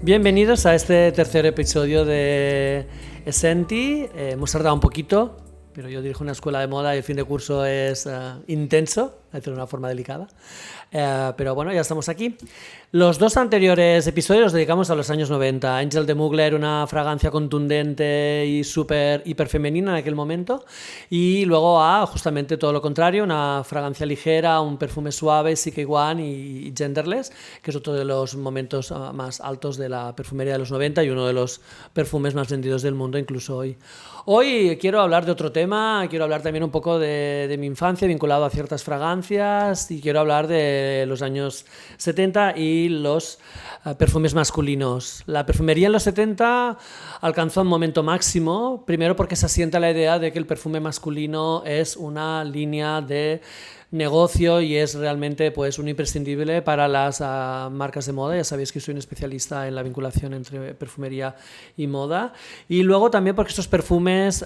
Bienvenidos a este tercer episodio de Essenti. Hemos tardado un poquito, pero yo dirijo una escuela de moda y el fin de curso es intenso, a decirlo de una forma delicada. Pero bueno, ya estamos aquí. Los dos anteriores episodios los dedicamos a los años 90. Angel de Mugler, una fragancia contundente y súper hiperfemenina en aquel momento. Y luego a justamente todo lo contrario, una fragancia ligera, un perfume suave, CK One y Genderless, que es otro de los momentos más altos de la perfumería de los 90 y uno de los perfumes más vendidos del mundo, incluso hoy. Hoy quiero hablar de otro tema, quiero hablar también un poco de mi infancia vinculado a ciertas fragancias y quiero hablar de los años 70 y los perfumes masculinos. La perfumería en los 70 alcanzó un momento máximo, primero porque se asienta la idea de que el perfume masculino es una línea de negocio y es realmente pues un imprescindible para las marcas de moda. Ya sabéis que soy un especialista en la vinculación entre perfumería y moda. Y luego también porque estos perfumes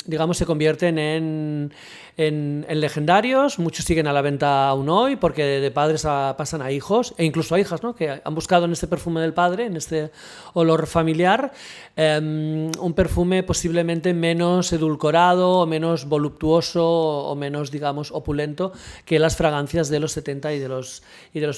digamos se convierten en legendarios. Muchos siguen a la venta aún hoy porque de padres pasan a hijos e incluso a hijas, ¿no? Que han buscado en este perfume del padre, en este olor familiar, un perfume posiblemente menos edulcorado o menos voluptuoso o menos, digamos, opulento que las fragancias de los 70 y de los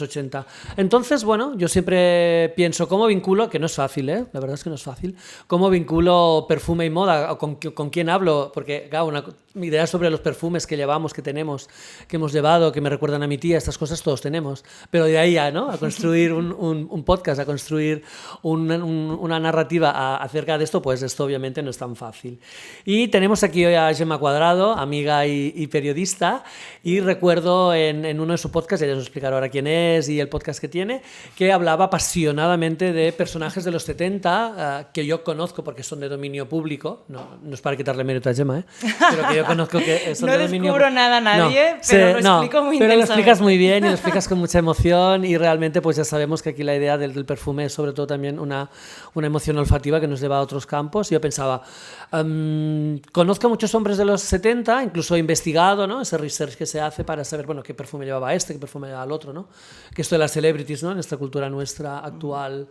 80. Entonces, bueno, yo siempre pienso cómo vinculo, que no es fácil, la verdad es que no es fácil, cómo vinculo perfume y moda, o con quién hablo, porque claro, mi idea sobre los perfumes que llevamos, que tenemos, que hemos llevado, que me recuerdan a mi tía, estas cosas todos tenemos, pero de ahí ¿no? A construir un podcast, a construir una narrativa acerca de esto, pues esto obviamente no es tan fácil. Y tenemos aquí hoy a Gemma Cuadrado, amiga y periodista, y recuerdo en uno de sus podcasts, ella nos explicará ahora quién es y el podcast que tiene, que hablaba apasionadamente de personajes de los 70 que yo conozco porque son de dominio público, no es para quitarle mérito a Gemma, pero que yo conozco que son no de dominio descubro nada a nadie, pero lo explico muy pero intensamente. lo explicas muy bien y lo explicas con mucha emoción y realmente pues ya sabemos que aquí la idea del perfume es sobre todo también una emoción olfativa que nos lleva a otros campos. Y yo pensaba, conozco a muchos hombres de los 70, incluso he investigado, ¿no? Ese research que se hace para saber, bueno, qué perfume llevaba qué perfume llevaba el otro, ¿no? Que esto de las celebrities, ¿no? En esta cultura nuestra actual,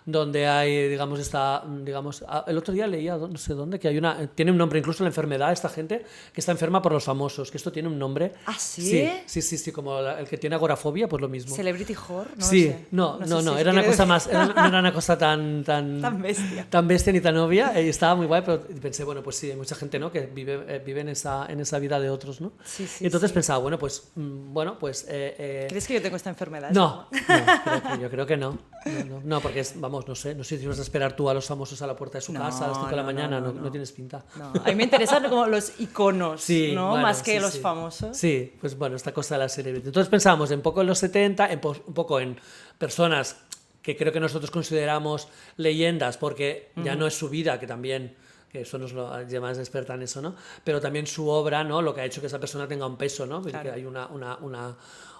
donde hay, digamos, el otro día leía, no sé dónde, que tiene un nombre incluso la enfermedad, esta gente que está enferma por los famosos, que esto tiene un nombre. ¿Ah, sí? Sí, como el que tiene agorafobia, pues lo mismo. Celebrity Whore, no sí, lo sé. No, era una cosa más, no era una cosa tan bestia. Tan bestia ni tan obvia, y estaba muy guay, pero pensé, bueno, pues sí, hay mucha gente, ¿no? Que vive en esa vida de otros, ¿no? Sí, y entonces sí. pensaba, bueno, pues ¿Crees que yo tengo esta enfermedad? No, yo creo que no. No, porque no sé si vas a esperar tú a los famosos a la puerta de su casa a las 5 de la mañana, no tienes pinta. No, a mí me interesan como los iconos, sí, ¿no? Bueno, más que sí, los famosos. Sí, pues bueno, esta cosa de la celebrity. Entonces pensábamos un poco en los 70, un poco en personas que creo que nosotros consideramos leyendas, porque ya no es su vida, que también, que eso nos lo lleva más experta en eso, ¿no? Pero también su obra, ¿no? Lo que ha hecho que esa persona tenga un peso, ¿no? Claro. Que hay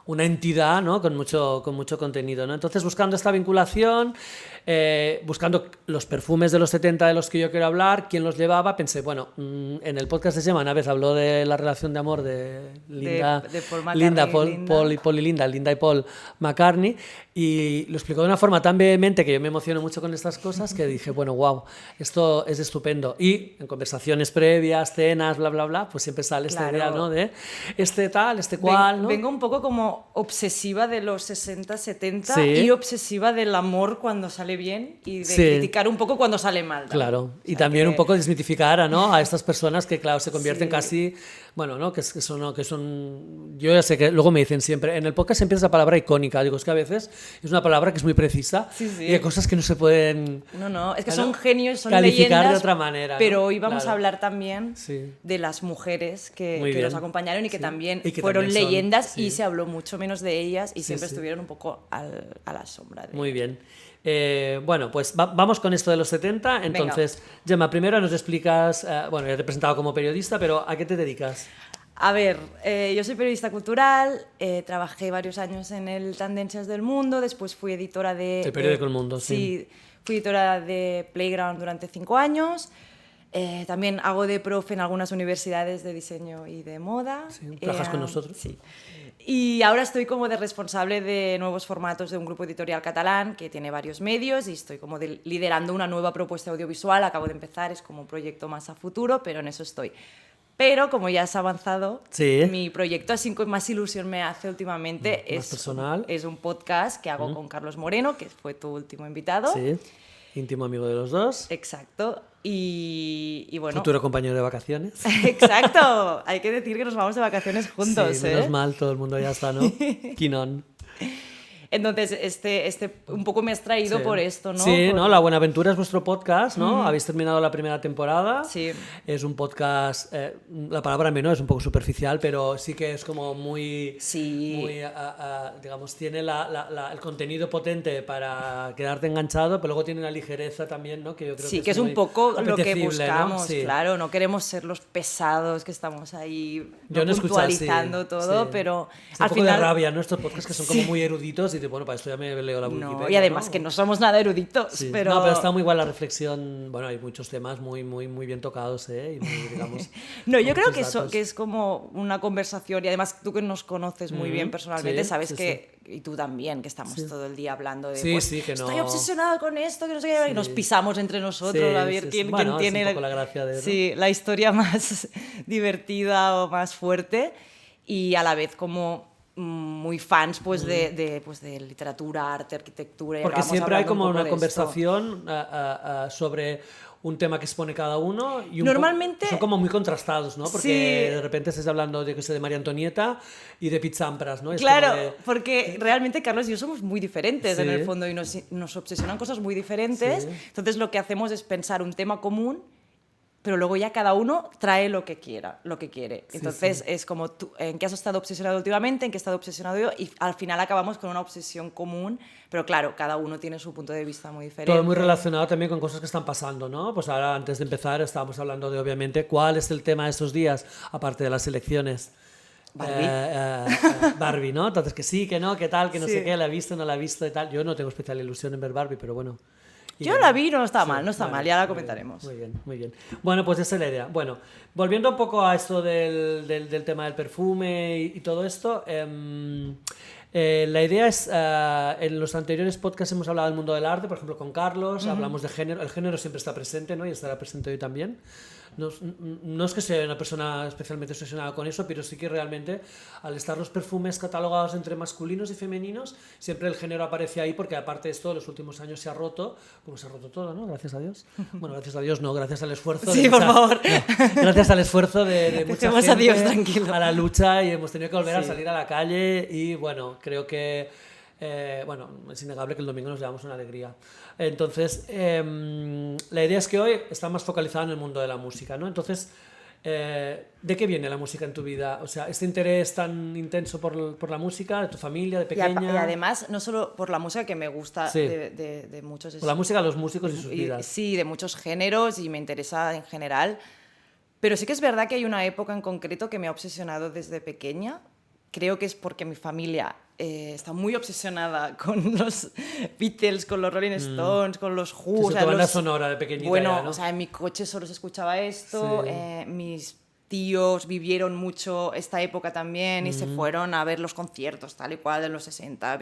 una entidad, ¿no? con mucho contenido, ¿no? Entonces, buscando esta vinculación, buscando los perfumes de los 70 de los que yo quiero hablar, quién los llevaba, pensé, bueno, en el podcast de Gemma una vez habló de la relación de amor de Linda, de Paul McCartney, Linda y Paul McCartney, y lo explicó de una forma tan vehemente que yo me emociono mucho con estas cosas que dije, bueno, wow, esto es estupendo. Y en conversaciones previas, cenas, bla, bla, bla, pues siempre sale esta idea, ¿no? De este tal, este cual, ¿no? Vengo un poco como obsesiva de los 60, 70 sí. y obsesiva del amor cuando sale bien y de criticar un poco cuando sale mal. ¿No? Claro, y también un poco desmitificar a estas personas que, claro, se convierten casi, bueno, ¿no? Que son, yo ya sé que luego me dicen siempre, en el podcast siempre es la palabra icónica, digo, es que a veces es una palabra que es muy precisa y hay cosas que no se pueden... No, es que son genios, son calificar leyendas, de otra manera. Pero hoy vamos a hablar también de las mujeres que nos acompañaron y que también fueron también leyendas y se habló mucho menos de ellas y siempre estuvieron un poco a la sombra de... Muy bien. Bueno, pues vamos con esto de los 70. Entonces, venga. Gemma, primero nos explicas, bueno, ya te he presentado como periodista, pero ¿a qué te dedicas? A ver, yo soy periodista cultural, trabajé varios años en el Tendencias del Mundo, después fui editora de... El periódico El Mundo, sí. Fui editora de Playground durante 5 años. También hago de profe en algunas universidades de diseño y de moda. Sí, trabajas con nosotros. Sí. Y ahora estoy como de responsable de nuevos formatos de un grupo editorial catalán que tiene varios medios y estoy como liderando una nueva propuesta audiovisual. Acabo de empezar, es como un proyecto más a futuro, pero en eso estoy. Pero como ya has avanzado, sí. Mi proyecto así con más ilusión me hace últimamente más personal. Es un podcast que hago con Carlos Moreno, que fue tu último invitado. Sí, íntimo amigo de los dos. Exacto. Y bueno. Futuro compañero de vacaciones. Exacto. Hay que decir que nos vamos de vacaciones juntos. Sí, menos mal, todo el mundo ya está, ¿no? Quinón. Entonces, un poco me has traído sí. por esto, ¿no? Sí, por... ¿no? La Buenaventura es vuestro podcast, ¿no? Habéis terminado la primera temporada. Sí. Es un podcast, la palabra menos es un poco superficial, pero sí que es como muy... Sí. muy digamos, tiene el contenido potente para quedarte enganchado, pero luego tiene una ligereza también, ¿no? Que yo creo sí, que es un poco lo que buscamos, ¿no? Sí. claro. No queremos ser los pesados que estamos ahí yo no puntualizando todo, sí. pero al final... un poco de rabia, ¿no? Estos podcasts que son como muy eruditos y bueno, para esto ya me leo la Wikipedia. No, y además ¿no? que no somos nada eruditos, sí. pero... No, pero está muy igual la reflexión, bueno, hay muchos temas muy bien tocados, ¿eh? Y muy, digamos, no, yo creo que es como una conversación, y además tú que nos conoces muy bien personalmente, sabes que, y tú también, que estamos todo el día hablando de, pues, que no... estoy obsesionada con esto, que no sé qué, y nos pisamos entre nosotros a ver quién tiene es un poco la gracia de, ¿no? Sí, la historia más divertida o más fuerte, y a la vez como muy fans pues de literatura, arte, arquitectura. Porque siempre hay como una conversación sobre un tema que expone cada uno y normalmente son como muy contrastados, ¿no? Porque de repente estás hablando de María Antonieta y de Pizzampras, ¿no? Es claro, porque realmente Carlos y yo somos muy diferentes en el fondo y nos obsesionan cosas muy diferentes. Entonces lo que hacemos es pensar un tema común, pero luego ya cada uno trae lo que quiere. Entonces es como tú, en qué has estado obsesionado últimamente, en qué he estado obsesionado yo, y al final acabamos con una obsesión común, pero claro, cada uno tiene su punto de vista muy diferente. Todo muy relacionado también con cosas que están pasando, ¿no? Pues ahora, antes de empezar, estábamos hablando de, obviamente, cuál es el tema de estos días, aparte de las elecciones. Barbie, ¿no? Entonces, que sí, que no, que tal, que no sé qué, la he visto, no la he visto y tal. Yo no tengo especial ilusión en ver Barbie, pero bueno... Yo la vi, no está mal, ya la comentaremos. Muy bien. Bueno, pues esa es la idea. Bueno, volviendo un poco a esto del tema del perfume y todo esto, la idea es, en los anteriores podcasts hemos hablado del mundo del arte, por ejemplo con Carlos, hablamos de género, el género siempre está presente, ¿no? Y estará presente hoy también. No es que sea una persona especialmente obsesionada con eso, pero sí que realmente al estar los perfumes catalogados entre masculinos y femeninos, siempre el género aparece ahí, porque aparte de esto, en los últimos años se ha roto, como se ha roto todo, ¿no? Gracias a Dios. Bueno, gracias a Dios no, gracias al esfuerzo. Sí, por favor. No, gracias al esfuerzo de mucha gente a Dios, tranquilo. A la lucha, y hemos tenido que volver a salir a la calle y bueno, creo que bueno, es innegable que el domingo nos llevamos una alegría. Entonces, la idea es que hoy está más focalizada en el mundo de la música, ¿no? Entonces, ¿de qué viene la música en tu vida? O sea, este interés tan intenso por la música, de tu familia, de pequeña... Y además, no solo por la música, que me gusta de muchos... Por la música, los músicos y sus vidas. Sí, de muchos géneros, y me interesa en general. Pero sí que es verdad que hay una época en concreto que me ha obsesionado desde pequeña. Creo que es porque mi familia está muy obsesionada con los Beatles, con los Rolling Stones, con los Who. O sea, banda sonora de pequeñita. Bueno, ya, ¿no? O sea, en mi coche solo se escuchaba esto. Mis tíos vivieron mucho esta época también y se fueron a ver los conciertos tal y cual de los 60.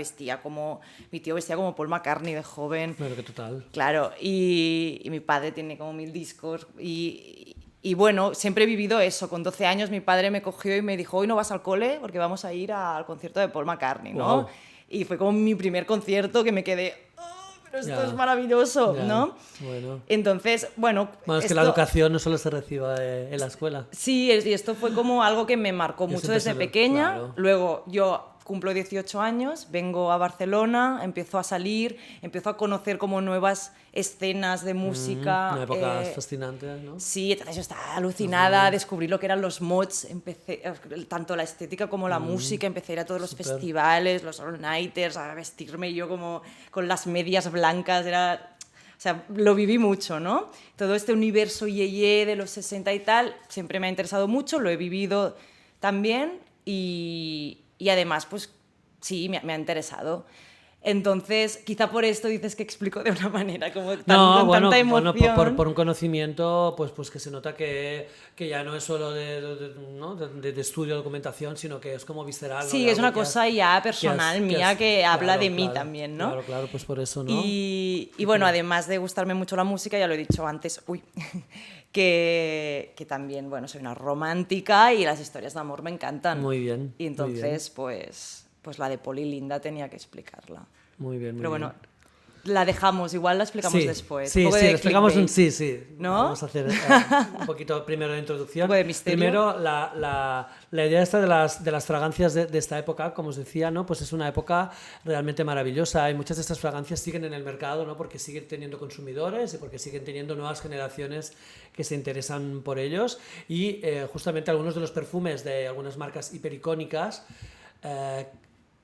Mi tío vestía como Paul McCartney de joven. Claro, que total. Claro, y mi padre tiene como 1000 discos y bueno, siempre he vivido eso. Con 12 años mi padre me cogió y me dijo, hoy no vas al cole porque vamos a ir al concierto de Paul McCartney, ¿no? Wow. Y fue como mi primer concierto que me quedé, pero esto es maravilloso, ¿no? Bueno. Entonces, bueno... Es que la educación no solo se reciba en la escuela. Sí, y esto fue como algo que me marcó mucho desde pequeña. Claro. Luego yo cumplo 18 años, vengo a Barcelona, empiezo a salir, empiezo a conocer como nuevas escenas de música. Una época fascinante, ¿no? Sí, entonces yo estaba alucinada, descubrí lo que eran los mods, empecé, tanto la estética como la música, empecé a ir a todos los festivales, los all-nighters, a vestirme yo como con las medias blancas, o sea, lo viví mucho, ¿no? Todo este universo yeye de los 60 y tal, siempre me ha interesado mucho, lo he vivido también y además, pues sí, me ha interesado. Entonces, quizá por esto dices que explico de una manera como con tanta emoción. Bueno, por un conocimiento pues que se nota que ya no es solo de estudio, documentación, sino que es como visceral. Sí, ¿no? es una cosa ya personal mía que habla de mí también, ¿no? Claro, pues por eso, ¿no? Y bueno, además de gustarme mucho la música, ya lo he dicho antes, que también, bueno, soy una romántica y las historias de amor me encantan. Muy bien. Y entonces, pues la de Pol y Linda tenía que explicarla. Muy bien, muy Pero bien. bueno, la dejamos, igual la explicamos después. Sí, un poco sí, de explicamos clickbait. sí. ¿No? Vamos a hacer un poquito primero de introducción. Un poco de misterio. Primero, la idea esta de las fragancias de esta época, como os decía, ¿no? Pues es una época realmente maravillosa y muchas de estas fragancias siguen en el mercado, ¿no? Porque siguen teniendo consumidores y porque siguen teniendo nuevas generaciones que se interesan por ellos y justamente algunos de los perfumes de algunas marcas hipericónicas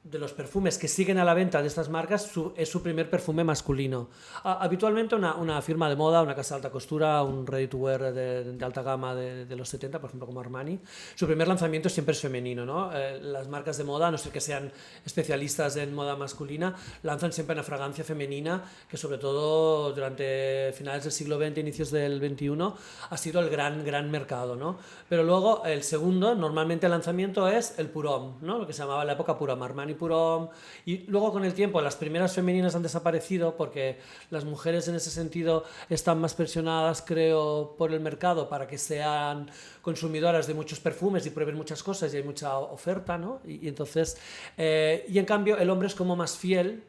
de los perfumes que siguen a la venta de estas marcas es su primer perfume masculino. Habitualmente una firma de moda, una casa de alta costura, un ready to wear de alta gama de los 70, por ejemplo como Armani, su primer lanzamiento siempre es femenino, ¿no? Las marcas de moda, a no ser que sean especialistas en moda masculina, lanzan siempre una fragancia femenina que sobre todo durante finales del siglo XX, inicios del XXI, ha sido el gran mercado, ¿no? Pero luego el segundo, normalmente el lanzamiento es el Pour Homme, ¿no? Lo que se llamaba la época Pour Homme, Armani Pour Homme, y luego con el tiempo las primeras femeninas han desaparecido porque las mujeres en ese sentido están más presionadas, creo, por el mercado para que sean consumidoras de muchos perfumes y prueben muchas cosas y hay mucha oferta, ¿no? Y entonces, y en cambio el hombre es como más fiel,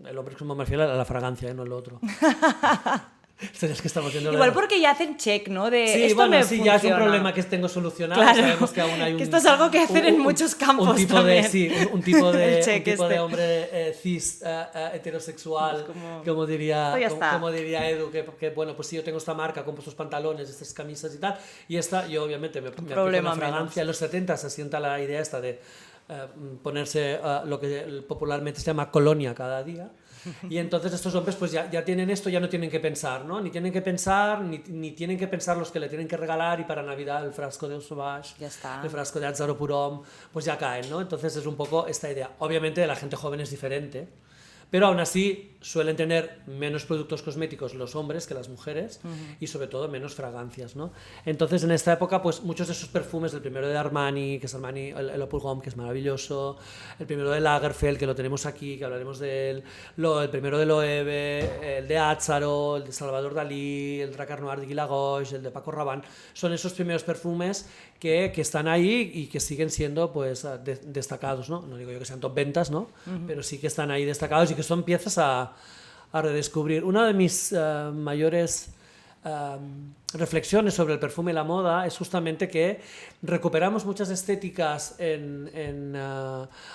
el hombre es como más fiel a la fragancia, no lo otro. Es que estamos viendo igual porque ya hacen check, ¿no? De sí, esto bueno, me sí, funciona. ya es un problema que tengo solucionado. Claro. Sabemos que aún hay un... Que esto es algo que hacen en muchos campos un tipo también. un tipo de, check un tipo de este. hombre cis, heterosexual, como diría Edu, que bueno, pues si yo tengo esta marca, compro estos pantalones, estas camisas y tal, y esta, yo obviamente me aplico una fragancia. En los 70 se asienta la idea esta de ponerse lo que popularmente se llama colonia cada día. Y entonces estos hombres pues ya tienen esto, ya no tienen que pensar, ¿no? Ni tienen que pensar, ni tienen que pensar los que le tienen que regalar y para Navidad el frasco de Sauvage, ya está. el frasco de Azzaro Pour Homme, pues ya caen, ¿no? Entonces es un poco esta idea. Obviamente la gente joven es diferente, pero aún así suelen tener menos productos cosméticos los hombres que las mujeres y sobre todo menos fragancias, ¿no? Entonces en esta época pues muchos de esos perfumes, el primero de Armani, que es Armani, el Pour Homme, que es maravilloso, el primero de Lagerfeld, que lo tenemos aquí, que hablaremos de él, el primero de Loewe, el de Azzaro, el de Salvador Dalí, el Dracar Noir de Guy Lagouche, el de Paco Rabanne, son esos primeros perfumes que están ahí y que siguen siendo pues destacados, ¿no? No digo yo que sean top ventas, ¿no? Pero sí que están ahí destacados y que son piezas a redescubrir. Una de mis mayores reflexiones sobre el perfume y la moda es justamente que recuperamos muchas estéticas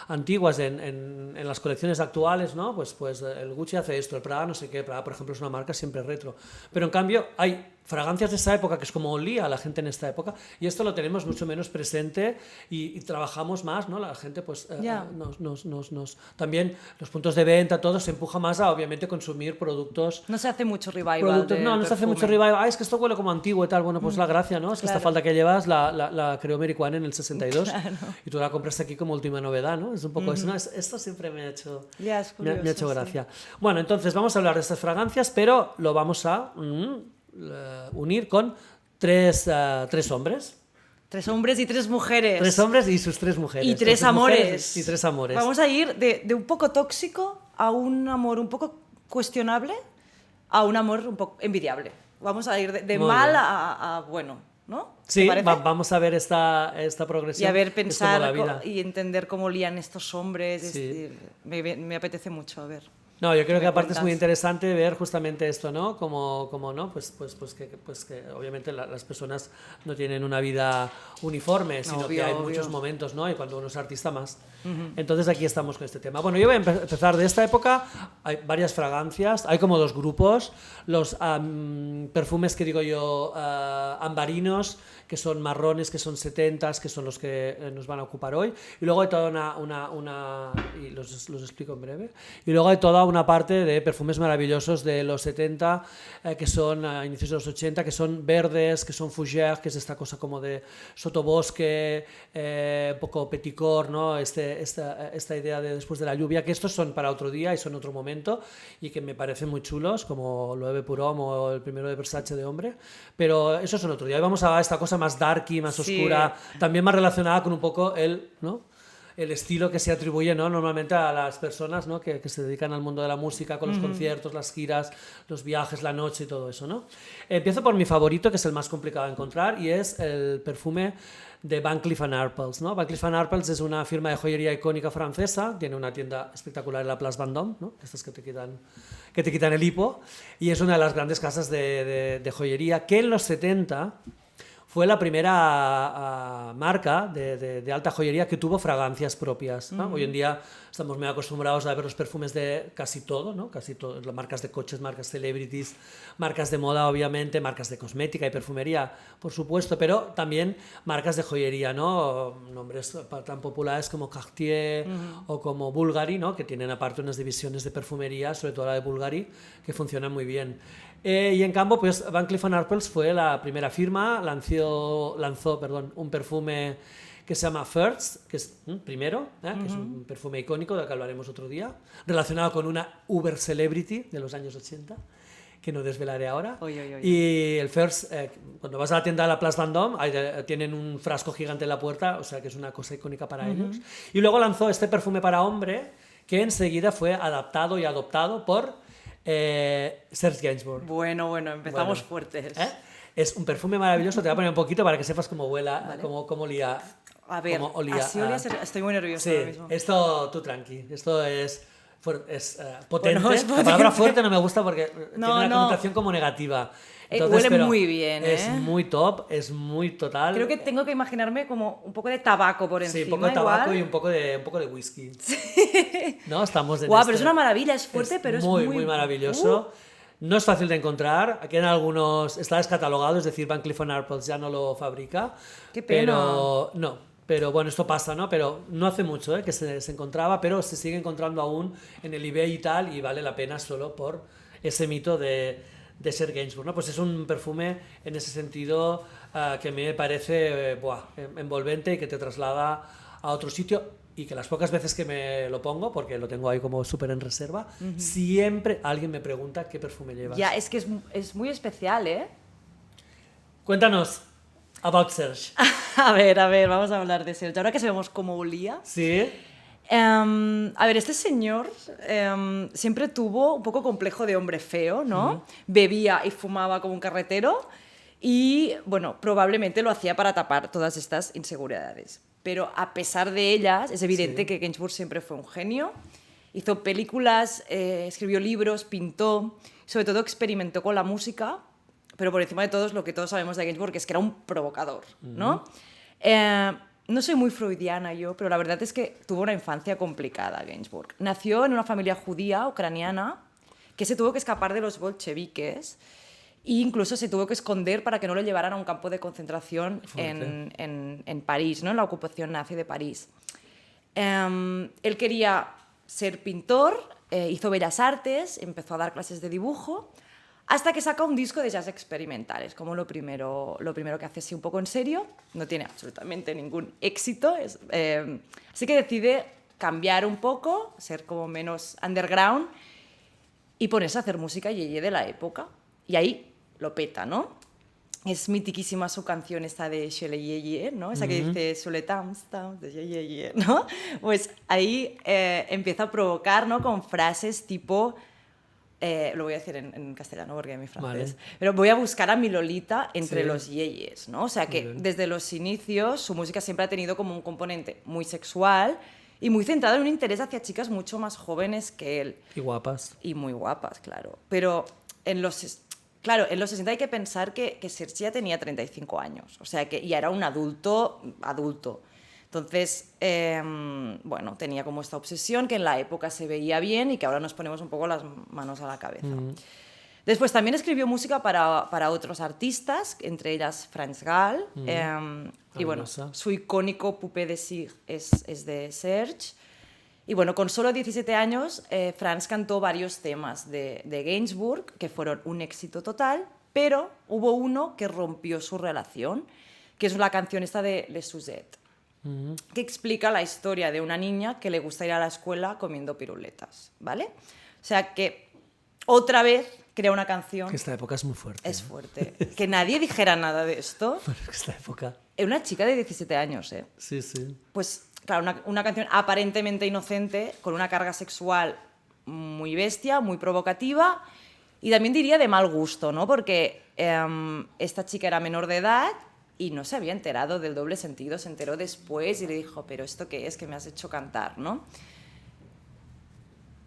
antiguas en las colecciones actuales, ¿no? Pues el Gucci hace esto, el Prada no sé qué, Prada por ejemplo es una marca siempre retro, pero en cambio hay fragancias de esa época que es como olía a la gente en esta época y esto lo tenemos mucho menos presente y trabajamos más, ¿no? La gente pues también los puntos de venta, todo se empuja más a obviamente consumir productos. No se hace mucho revival no se hace mucho revival. Es que esto huele como antiguo y tal. Bueno, pues la gracia, ¿no? Es que esta falda que llevas la creó Mary Quant en el 62 y tú la compraste aquí como última novedad, ¿no? Es un poco eso, ¿no? Esto siempre me ha hecho, me ha hecho gracia. Sí. Bueno, entonces vamos a hablar de estas fragancias, pero lo vamos a unir con tres hombres. 3 hombres y 3 mujeres. 3 hombres y sus 3 mujeres. Y 3 amores. Y 3 amores. Vamos a ir de un poco tóxico a un amor un poco cuestionable a un amor un poco envidiable. Vamos a ir de mal a bueno, ¿no? Sí, vamos a ver esta progresión. Y a ver, pensar y entender cómo lían estos hombres. Sí. Me apetece mucho, a ver. No, yo creo que aparte es muy interesante ver justamente esto, ¿no? Como ¿no? Pues que obviamente las personas no tienen una vida uniforme, sino que hay muchos momentos, ¿no? Y cuando uno es artista más. Entonces aquí estamos con este tema. Bueno, yo voy a empezar de esta época. Hay varias fragancias, hay como 2 grupos. Los perfumes que digo yo ambarinos, que son marrones, que son 70s, que son los que nos van a ocupar hoy. Y luego hay toda y los explico en breve. Y luego hay toda una parte de perfumes maravillosos de los 70, que son a inicios de los 80, que son verdes, que son fougères, que es esta cosa como de sotobosque, un poco peticor, ¿no? Esta idea de después de la lluvia, que estos son para otro día y son otro momento, y que me parecen muy chulos, como Loewe Pour Homme o el primero de Versace de hombre, pero eso es el otro día. Y vamos a esta cosa más darky, más oscura, también más relacionada con un poco ¿no? El estilo que se atribuye, ¿no? Normalmente a las personas, ¿no? que se dedican al mundo de la música, con los conciertos, las giras, los viajes, la noche y todo eso, ¿no? Empiezo por mi favorito, que es el más complicado de encontrar, y es el perfume de Van Cleef & Arpels, ¿no? Van Cleef & Arpels es una firma de joyería icónica francesa, tiene una tienda espectacular en la Place Vendôme, ¿no? Estas que te quitan el hipo, y es una de las grandes casas de joyería que en los 70 fue la primera marca de alta joyería que tuvo fragancias propias, ¿no? Hoy en día estamos muy acostumbrados a ver los perfumes de casi todo, ¿no? Casi todo, las marcas de coches, marcas celebrities, marcas de moda, obviamente, marcas de cosmética y perfumería, por supuesto, pero también marcas de joyería, ¿no? Nombres tan populares como Cartier o como Bulgari, ¿no? Que tienen aparte unas divisiones de perfumería, sobre todo la de Bulgari, que funcionan muy bien. Y en cambio, pues Van Cleef & Arpels fue la primera firma, lanzó un perfume que se llama First, que es primero, que es un perfume icónico del que hablaremos otro día, relacionado con una Uber Celebrity de los años 80, que no desvelaré ahora. Y el First, cuando vas a la tienda de la Place Vendôme, tienen un frasco gigante en la puerta, o sea que es una cosa icónica para ellos. Y luego lanzó este perfume para hombre, que enseguida fue adaptado y adoptado por Serge Gainsbourg. Bueno, empezamos fuertes. Es un perfume maravilloso, te voy a poner un poquito para que sepas cómo huela, vale. cómo olía. A ver, así olía, estoy muy nerviosa ahora mismo. Esto, tú tranqui, esto es potente. Bueno, es potente. La palabra fuerte no me gusta porque tiene una connotación como negativa. Entonces, huele muy bien, Es muy top, es muy total. Creo que tengo que imaginarme como un poco de tabaco por encima. Sí, un poco de tabaco igual. Y un poco de whisky. Sí. ¿No? Estamos en pero es una maravilla, es fuerte, pero es muy maravilloso. No es fácil de encontrar. Aquí en algunos está descatalogado, es decir, Van Cleef & Arpels ya no lo fabrica. Qué pena. Pero bueno, esto pasa, ¿no? Pero no hace mucho que se encontraba, pero se sigue encontrando aún en el eBay y tal, y vale la pena solo por ese mito de Serge Gainsbourg, ¿no? Pues es un perfume en ese sentido que me parece envolvente y que te traslada a otro sitio, y que las pocas veces que me lo pongo, porque lo tengo ahí como súper en reserva, siempre alguien me pregunta qué perfume llevas. Ya, es que es muy especial, ¿eh? Cuéntanos about Serge. A ver, vamos a hablar de Serge. Ahora que sabemos cómo olía. Sí. A ver, este señor siempre tuvo un poco complejo de hombre feo, ¿no? Bebía y fumaba como un carretero y, bueno, probablemente lo hacía para tapar todas estas inseguridades. Pero a pesar de ellas, es evidente que Gainsbourg siempre fue un genio. Hizo películas, escribió libros, pintó, sobre todo experimentó con la música, pero por encima de todo lo que todos sabemos de Gainsbourg es que era un provocador, ¿no? No soy muy freudiana yo, pero la verdad es que tuvo una infancia complicada Gainsbourg. Nació en una familia judía ucraniana que se tuvo que escapar de los bolcheviques e incluso se tuvo que esconder para que no lo llevaran a un campo de concentración en París, ¿no? En la ocupación nazi de París. Él quería ser pintor, hizo bellas artes, empezó a dar clases de dibujo, hasta que saca un disco de jazz experimental. Es como lo primero que hace así un poco en serio. No tiene absolutamente ningún éxito. Así que decide cambiar un poco, ser como menos underground y ponerse a hacer música yeye de la época. Y ahí lo peta, ¿no? Es mitiquísima su canción esta de Shele Yeye, ¿no? Esa que dice Shele Tam Tam de Yeye, ¿no? Pues ahí empieza a provocar, ¿no? Con frases tipo... lo voy a decir en castellano porque es mi francés. Vale. Pero voy a buscar a mi Lolita entre los yeyes, ¿no? O sea que desde los inicios su música siempre ha tenido como un componente muy sexual y muy centrado en un interés hacia chicas mucho más jóvenes que él. Y guapas. Y muy guapas, claro. Pero en los 60 hay que pensar que Serge ya tenía 35 años. O sea que ya era un adulto. Entonces, bueno, tenía como esta obsesión que en la época se veía bien y que ahora nos ponemos un poco las manos a la cabeza. Después también escribió música para otros artistas, entre ellas Franz Gall. Y bueno, su icónico Poupée de cire es de Serge. Y bueno, con solo 17 años, Franz cantó varios temas de Gainsbourg, que fueron un éxito total, pero hubo uno que rompió su relación, que es la canción esta de Les Suzette, que explica la historia de una niña que le gusta ir a la escuela comiendo piruletas, ¿vale? O sea que otra vez crea una canción... Que esta época es muy fuerte. Es fuerte. Que nadie dijera nada de esto. Pero esta época... Es una chica de 17 años, ¿eh? Sí, sí. Pues, claro, una canción aparentemente inocente, con una carga sexual muy bestia, muy provocativa, y también diría de mal gusto, ¿no? Porque esta chica era menor de edad y no se había enterado del doble sentido, se enteró después y le dijo, pero ¿esto qué es que me has hecho cantar, ¿no?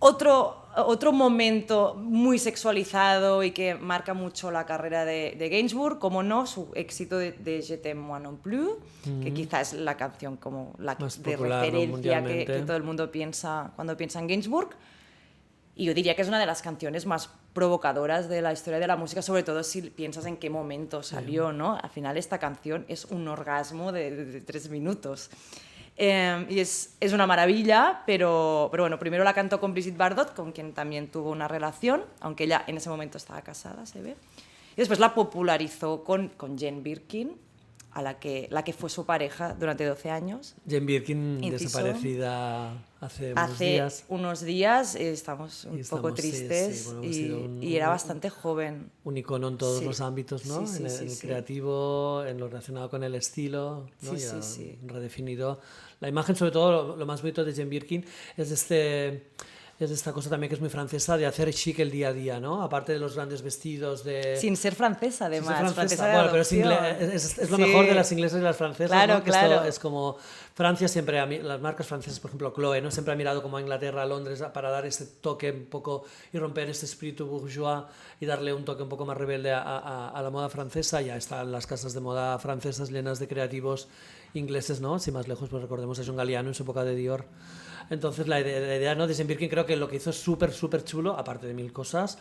Otro momento muy sexualizado y que marca mucho la carrera de Gainsbourg, como no, su éxito de Je t'aime moi non plus, que quizás es la canción como la más de popular, referencia ¿no? que todo el mundo piensa cuando piensa en Gainsbourg. Y yo diría que es una de las canciones más provocadoras de la historia de la música, sobre todo si piensas en qué momento salió, ¿no? Al final esta canción es un orgasmo de 3 minutos. Y es una maravilla, pero bueno, primero la cantó con Brigitte Bardot, con quien también tuvo una relación, aunque ella en ese momento estaba casada, se ve. Y después la popularizó con Jane Birkin, a la que fue su pareja durante 12 años. Jane Birkin, desaparecida hace unos días. Estamos un poco tristes, sí, bueno, y era bastante joven. Un icono en todos los ámbitos, ¿no? Sí, en el creativo, en lo relacionado con el estilo, ¿no? Sí. Redefinido. La imagen, sobre todo, lo más bonito de Jane Birkin es esta cosa también que es muy francesa de hacer chic el día a día, ¿no? Aparte de los grandes vestidos de... Sin ser francesa, además. Sin ser francesa de bueno, pero adopción. es lo mejor de las inglesas y las francesas, claro, ¿no? Que claro. Esto es como... Francia siempre, las marcas francesas, por ejemplo, Chloé, ¿no? Siempre ha mirado como a Inglaterra, a Londres, para dar este toque un poco y romper este espíritu bourgeois y darle un toque un poco más rebelde a la moda francesa. Ya están las casas de moda francesas llenas de creativos ingleses, ¿no? Si más lejos, pues recordemos a John Galliano en su época de Dior. Entonces la idea, ¿no?, de Jane Birkin, creo que lo que hizo súper chulo, aparte de mil cosas,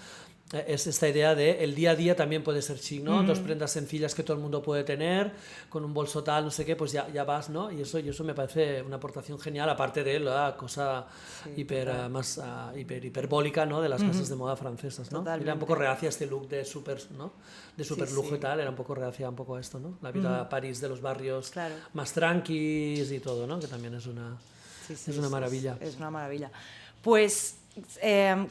es esta idea de el día a día también puede ser chic, ¿no? Dos prendas sencillas que todo el mundo puede tener, con un bolso tal, no sé qué, pues ya vas, ¿no? Y eso me parece una aportación genial, aparte de la cosa hiperbólica, ¿no?, de las casas de moda francesas, ¿no? Era un poco reacia a este look de súper, ¿no?, de súper lujo y tal, era un poco reacia un poco a esto, ¿no? La vida a París de los barrios más tranquis y todo, ¿no? Que también es una... es una maravilla. Es una maravilla. Pues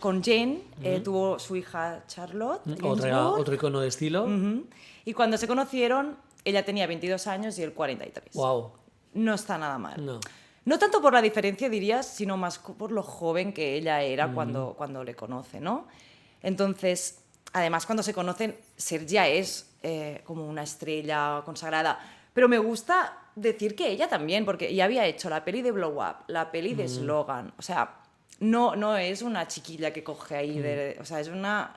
con Jane tuvo su hija Charlotte. Otro icono de estilo. Y cuando se conocieron, ella tenía 22 años y él 43. Wow. No está nada mal. No. No tanto por la diferencia, dirías, sino más por lo joven que ella era cuando le conoce, ¿no? Entonces, además, cuando se conocen, Serge ya es como una estrella consagrada. Pero me gusta decir que ella también, porque ya había hecho la peli de Blow Up, la peli de Slogan. O sea, no es una chiquilla que coge ahí, o sea, es una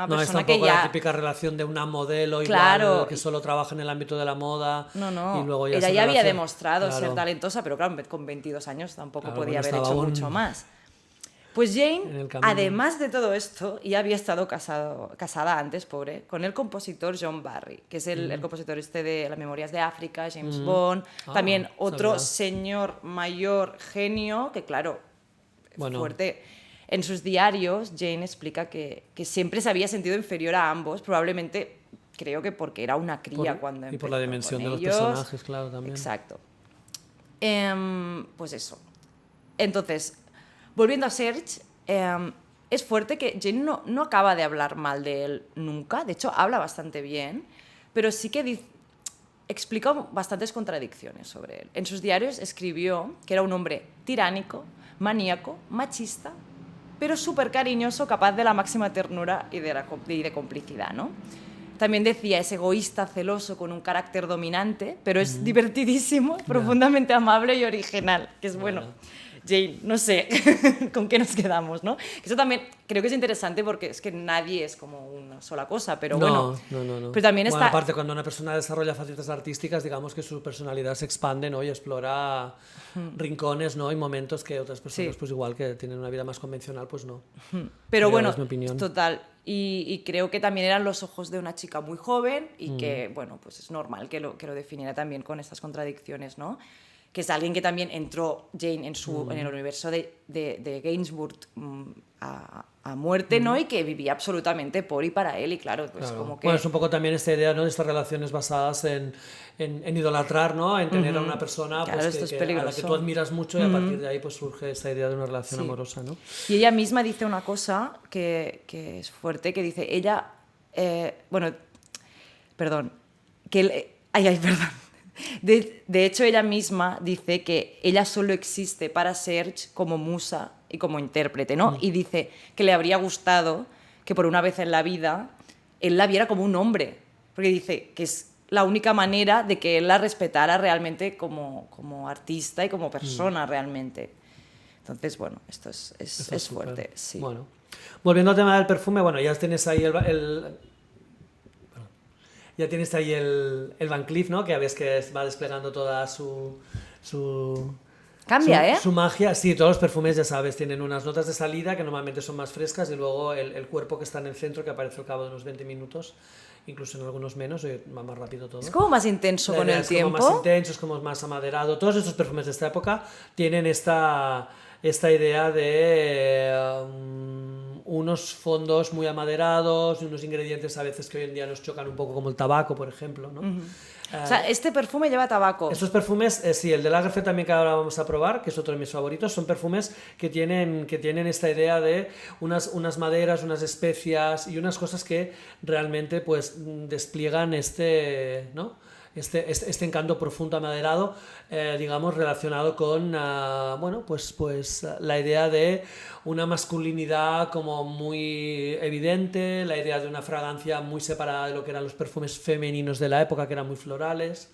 persona que ya... la típica relación de una modelo igual, que solo trabaja en el ámbito de la moda. No. Y luego ya ella ya había demostrado ser talentosa, pero claro, con 22 años tampoco podía haber hecho mucho más. Pues Jane, además de todo esto, ya había estado casada antes, pobre, con el compositor John Barry, que es el compositor de Las Memorias de África, James Bond, también otro señor mayor genio, que claro, fuerte. En sus diarios, Jane explica que siempre se había sentido inferior a ambos, probablemente, creo que porque era una cría cuando empezó. Y por la dimensión de los personajes, claro, también. Exacto. Pues eso. Entonces... Volviendo a Serge, es fuerte que Jane no acaba de hablar mal de él nunca, de hecho habla bastante bien, pero sí que explica bastantes contradicciones sobre él. En sus diarios escribió que era un hombre tiránico, maníaco, machista, pero súper cariñoso, capaz de la máxima ternura y de complicidad, ¿no? También decía, es egoísta, celoso, con un carácter dominante, pero es divertidísimo, profundamente amable y original, que es bueno. Jane, no sé con qué nos quedamos, ¿no? Eso también creo que es interesante porque es que nadie es como una sola cosa, pero bueno. No. Pero también bueno, está... aparte, cuando una persona desarrolla facetas artísticas, digamos que su personalidad se expande, ¿no? Y explora rincones, ¿no? Y momentos que otras personas, pues igual que tienen una vida más convencional, pues no. Pero bueno, es mi opinión. total. Y creo que también eran los ojos de una chica muy joven y que, bueno, pues es normal que lo definiera también con estas contradicciones, ¿no? Que es alguien que también entró, Jane, en el universo de Gainsbourg a muerte, ¿no? Y que vivía absolutamente por y para él, y claro, pues como que... Bueno, es un poco también esta idea, ¿no? De estas relaciones basadas en idolatrar, ¿no? En tener a una persona claro, pues, esto es a la que tú peligroso. admiras mucho y a partir de ahí pues surge esta idea de una relación amorosa, ¿no? Y ella misma dice una cosa que es fuerte, que dice, ella... bueno, perdón. Perdón. De hecho, ella misma dice que ella solo existe para Serge como musa y como intérprete, ¿no? Y dice que le habría gustado que por una vez en la vida él la viera como un hombre, porque dice que es la única manera de que él la respetara realmente como artista y como persona realmente. Entonces, bueno, esto es fuerte, sí. Bueno, volviendo al tema del perfume, bueno, ya tienes ahí el Van Cleef, ¿no? Que ves que va desplegando toda su Cambia, su magia. Sí, todos los perfumes, ya sabes, tienen unas notas de salida que normalmente son más frescas y luego el cuerpo que está en el centro que aparece al cabo de unos 20 minutos, incluso en algunos menos, va más rápido todo. Es como más intenso con el tiempo. Es como más intenso, es como más amaderado. Todos estos perfumes de esta época tienen esta idea de unos fondos muy amaderados y unos ingredientes a veces que hoy en día nos chocan un poco, como el tabaco, por ejemplo, ¿no? O sea, este perfume lleva tabaco. Estos perfumes, sí, el de Lagerfeld también que ahora vamos a probar, que es otro de mis favoritos, son perfumes que tienen esta idea de unas maderas, unas especias y unas cosas que realmente pues despliegan ¿no? Este encanto profundo amaderado, digamos, relacionado con bueno, pues la idea de una masculinidad como muy evidente, la idea de una fragancia muy separada de lo que eran los perfumes femeninos de la época, que eran muy florales.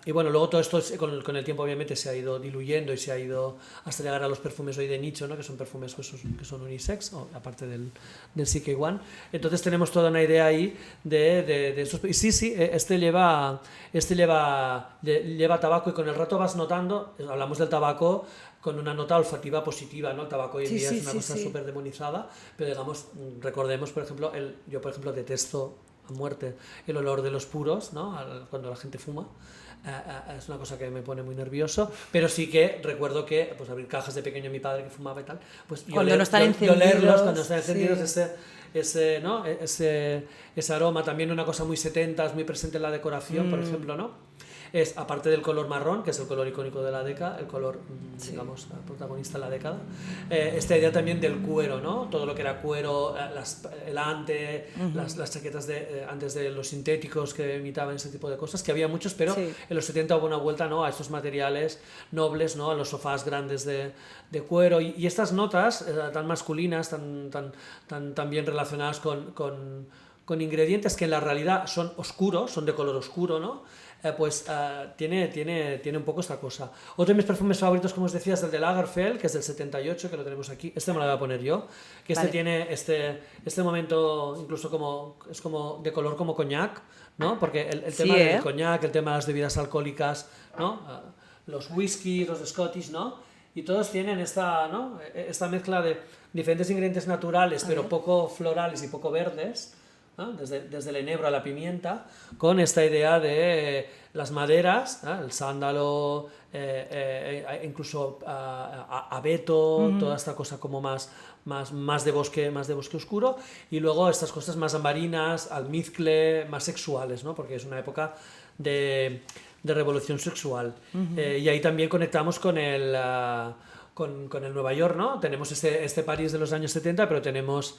Y bueno, luego todo esto con el tiempo obviamente se ha ido diluyendo y se ha ido hasta llegar a los perfumes hoy de nicho, ¿no? Que son perfumes que son unisex, aparte del CK1. Entonces tenemos toda una idea ahí de estos. Y sí, este lleva tabaco y con el rato vas notando, hablamos del tabaco con una nota olfativa positiva, ¿no? El tabaco hoy en día es una cosa súper demonizada, pero digamos, recordemos, por ejemplo, yo por ejemplo detesto a muerte el olor de los puros, ¿no? Cuando la gente fuma, es una cosa que me pone muy nervioso, pero sí que recuerdo que pues abrir cajas de pequeño mi padre que fumaba y tal, pues cuando no están encendidos, cuando están encendidos, ¿no? ese aroma, también una cosa muy 70s, muy presente en la decoración, por ejemplo, ¿no? Es, aparte del color marrón, que es el color icónico de la década, el color, digamos, protagonista de la década, esta idea también del cuero, ¿no? Todo lo que era cuero, el ante, las chaquetas antes de los sintéticos que imitaban ese tipo de cosas, que había muchos, pero en los 70 hubo una vuelta, ¿no? A estos materiales nobles, ¿no? A los sofás grandes de cuero, y estas notas tan masculinas, tan bien relacionadas con ingredientes que en la realidad son oscuros, son de color oscuro, ¿no? Tiene un poco esta cosa. Otro de mis perfumes favoritos, como os decía, es el de Lagerfeld, que es del 78, que lo tenemos aquí. Este me lo voy a poner yo, que vale. Tiene este momento incluso es como de color como coñac, ¿no? Porque el tema del coñac, el tema de las bebidas alcohólicas, ¿no? Los whisky, los Scottish, ¿no? Y todos tienen esta mezcla de diferentes ingredientes naturales, pero poco florales y poco verdes, ¿no? Desde el enebro a la pimienta, con esta idea de las maderas, ¿no? El sándalo, incluso abeto, toda esta cosa como más de bosque oscuro, y luego estas cosas más ambarinas, almizcle, más sexuales, ¿no? Porque es una época de revolución sexual. Y ahí también conectamos con el Nueva York, ¿no? Tenemos este París de los años 70, pero tenemos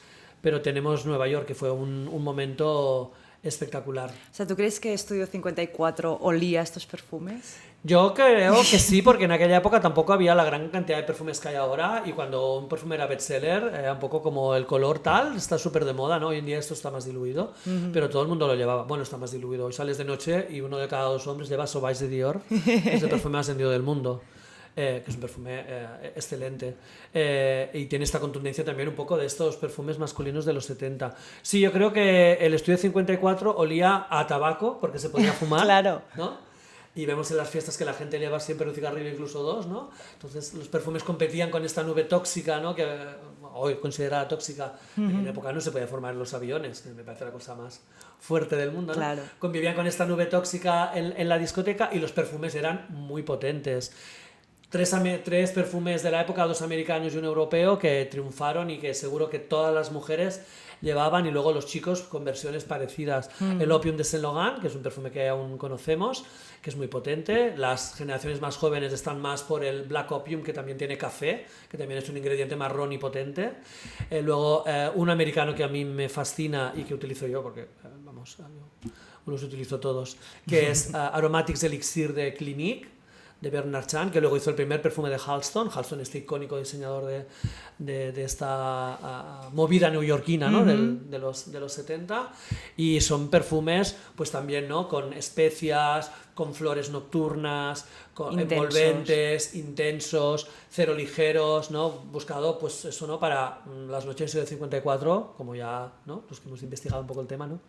Nueva York, que fue un momento espectacular. O sea, ¿tú crees que Estudio 54 olía estos perfumes? Yo creo que sí, porque en aquella época tampoco había la gran cantidad de perfumes que hay ahora, y cuando un perfume era bestseller, un poco como el color tal, está súper de moda, ¿no? Hoy en día esto está más diluido, pero todo el mundo lo llevaba. Bueno, está más diluido. Hoy sales de noche y uno de cada dos hombres lleva Sauvage de Dior, que es el perfume más vendido del mundo. que es un perfume excelente. Y tiene esta contundencia también un poco de estos perfumes masculinos de los 70. Sí, yo creo que el Estudio 54 olía a tabaco, porque se podía fumar, claro, ¿no? Y vemos en las fiestas que la gente lleva siempre un cigarrillo, incluso dos, ¿no? Entonces los perfumes competían con esta nube tóxica, ¿no? Que hoy considerada tóxica, en la época no se podía formar en los aviones, que me parece la cosa más fuerte del mundo, ¿no? Claro. Convivían con esta nube tóxica en la discoteca y los perfumes eran muy potentes. Tres perfumes de la época, 2 americanos y un europeo, que triunfaron y que seguro que todas las mujeres llevaban, y luego los chicos con versiones parecidas. El Opium de Saint Laurent, que es un perfume que aún conocemos, que es muy potente. Las generaciones más jóvenes están más por el Black Opium, que también tiene café, que también es un ingrediente marrón y potente. Luego un americano que a mí me fascina y que utilizo yo, porque vamos, los utilizo todos, que es Aromatics Elixir de Clinique, de Bernard Chan, que luego hizo el primer perfume de Halston. Halston, este icónico diseñador de esta movida neoyorquina, ¿no? de los 70, y son perfumes pues también, ¿no? Con especias, con flores nocturnas, con envolventes, intensos, cero ligeros, ¿no? Buscado pues eso, ¿no? Para las noches de 54, como ya, ¿no? Los que hemos investigado un poco el tema, ¿no?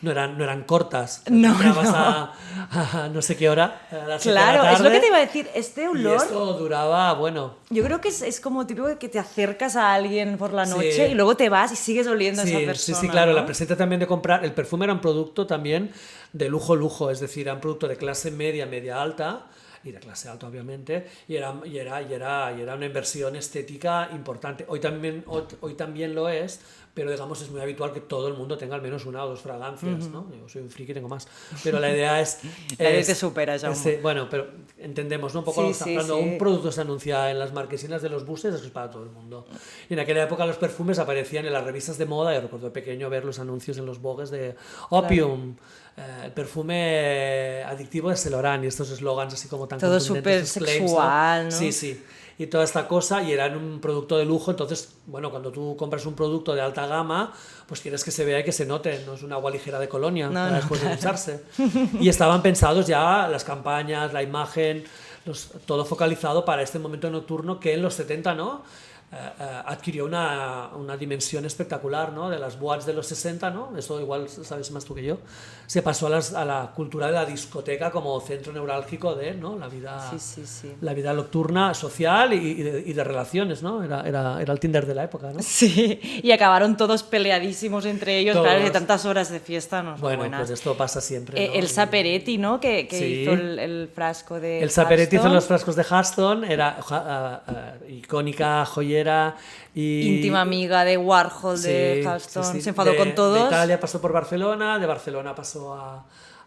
No eran cortas, entrabas a no sé qué hora, a las 7 de la tarde, es lo que te iba a decir, este olor... Y esto duraba, bueno... Yo creo que es como típico que te acercas a alguien por la noche y luego te vas y sigues oliendo a esa persona. Sí, claro, ¿no? la presenta también de comprar... El perfume era un producto también de lujo, es decir, era un producto de clase media, media alta, y de clase alta obviamente, y era una inversión estética importante. Hoy también lo es, pero digamos es muy habitual que todo el mundo tenga al menos 1 o 2 fragancias, ¿no? Yo soy un friki, tengo más, pero la idea es... Nadie te supera, Jaume. Bueno, pero entendemos, ¿no? Un poco cuando un producto se anuncia en las marquesinas de los buses, eso es para todo el mundo. Y en aquella época los perfumes aparecían en las revistas de moda, yo recuerdo de pequeño ver los anuncios en los Vogues de Opium, el perfume adictivo de Saint Laurent, y estos eslogans así como tan todo contundentes, súper sexual, ¿no? Sí. Y toda esta cosa, y eran un producto de lujo, entonces, bueno, cuando tú compras un producto de alta gama, pues quieres que se vea y que se note, no es una agua ligera de colonia para después de usarse. Y estaban pensados ya las campañas, la imagen, todo focalizado para este momento nocturno que en los 70, ¿no? Adquirió una dimensión espectacular, ¿no? De las boats de los 60, ¿no? Eso igual sabes más tú que yo. Se pasó a la cultura de la discoteca como centro neurálgico de, ¿no? la vida nocturna, social y de relaciones, ¿no? Era el Tinder de la época, ¿no? Sí, y acabaron todos peleadísimos entre ellos, claro, de tantas horas de fiesta, no son bueno, buenas. Pues esto pasa siempre, ¿no? El Saperetti, ¿no? Que hizo el frasco de El Saperetti hizo los frascos de Halston, era icónica joyera y íntima amiga de Warhol, de Halston, se enfadó con todos. De Italia pasó por Barcelona, de Barcelona pasó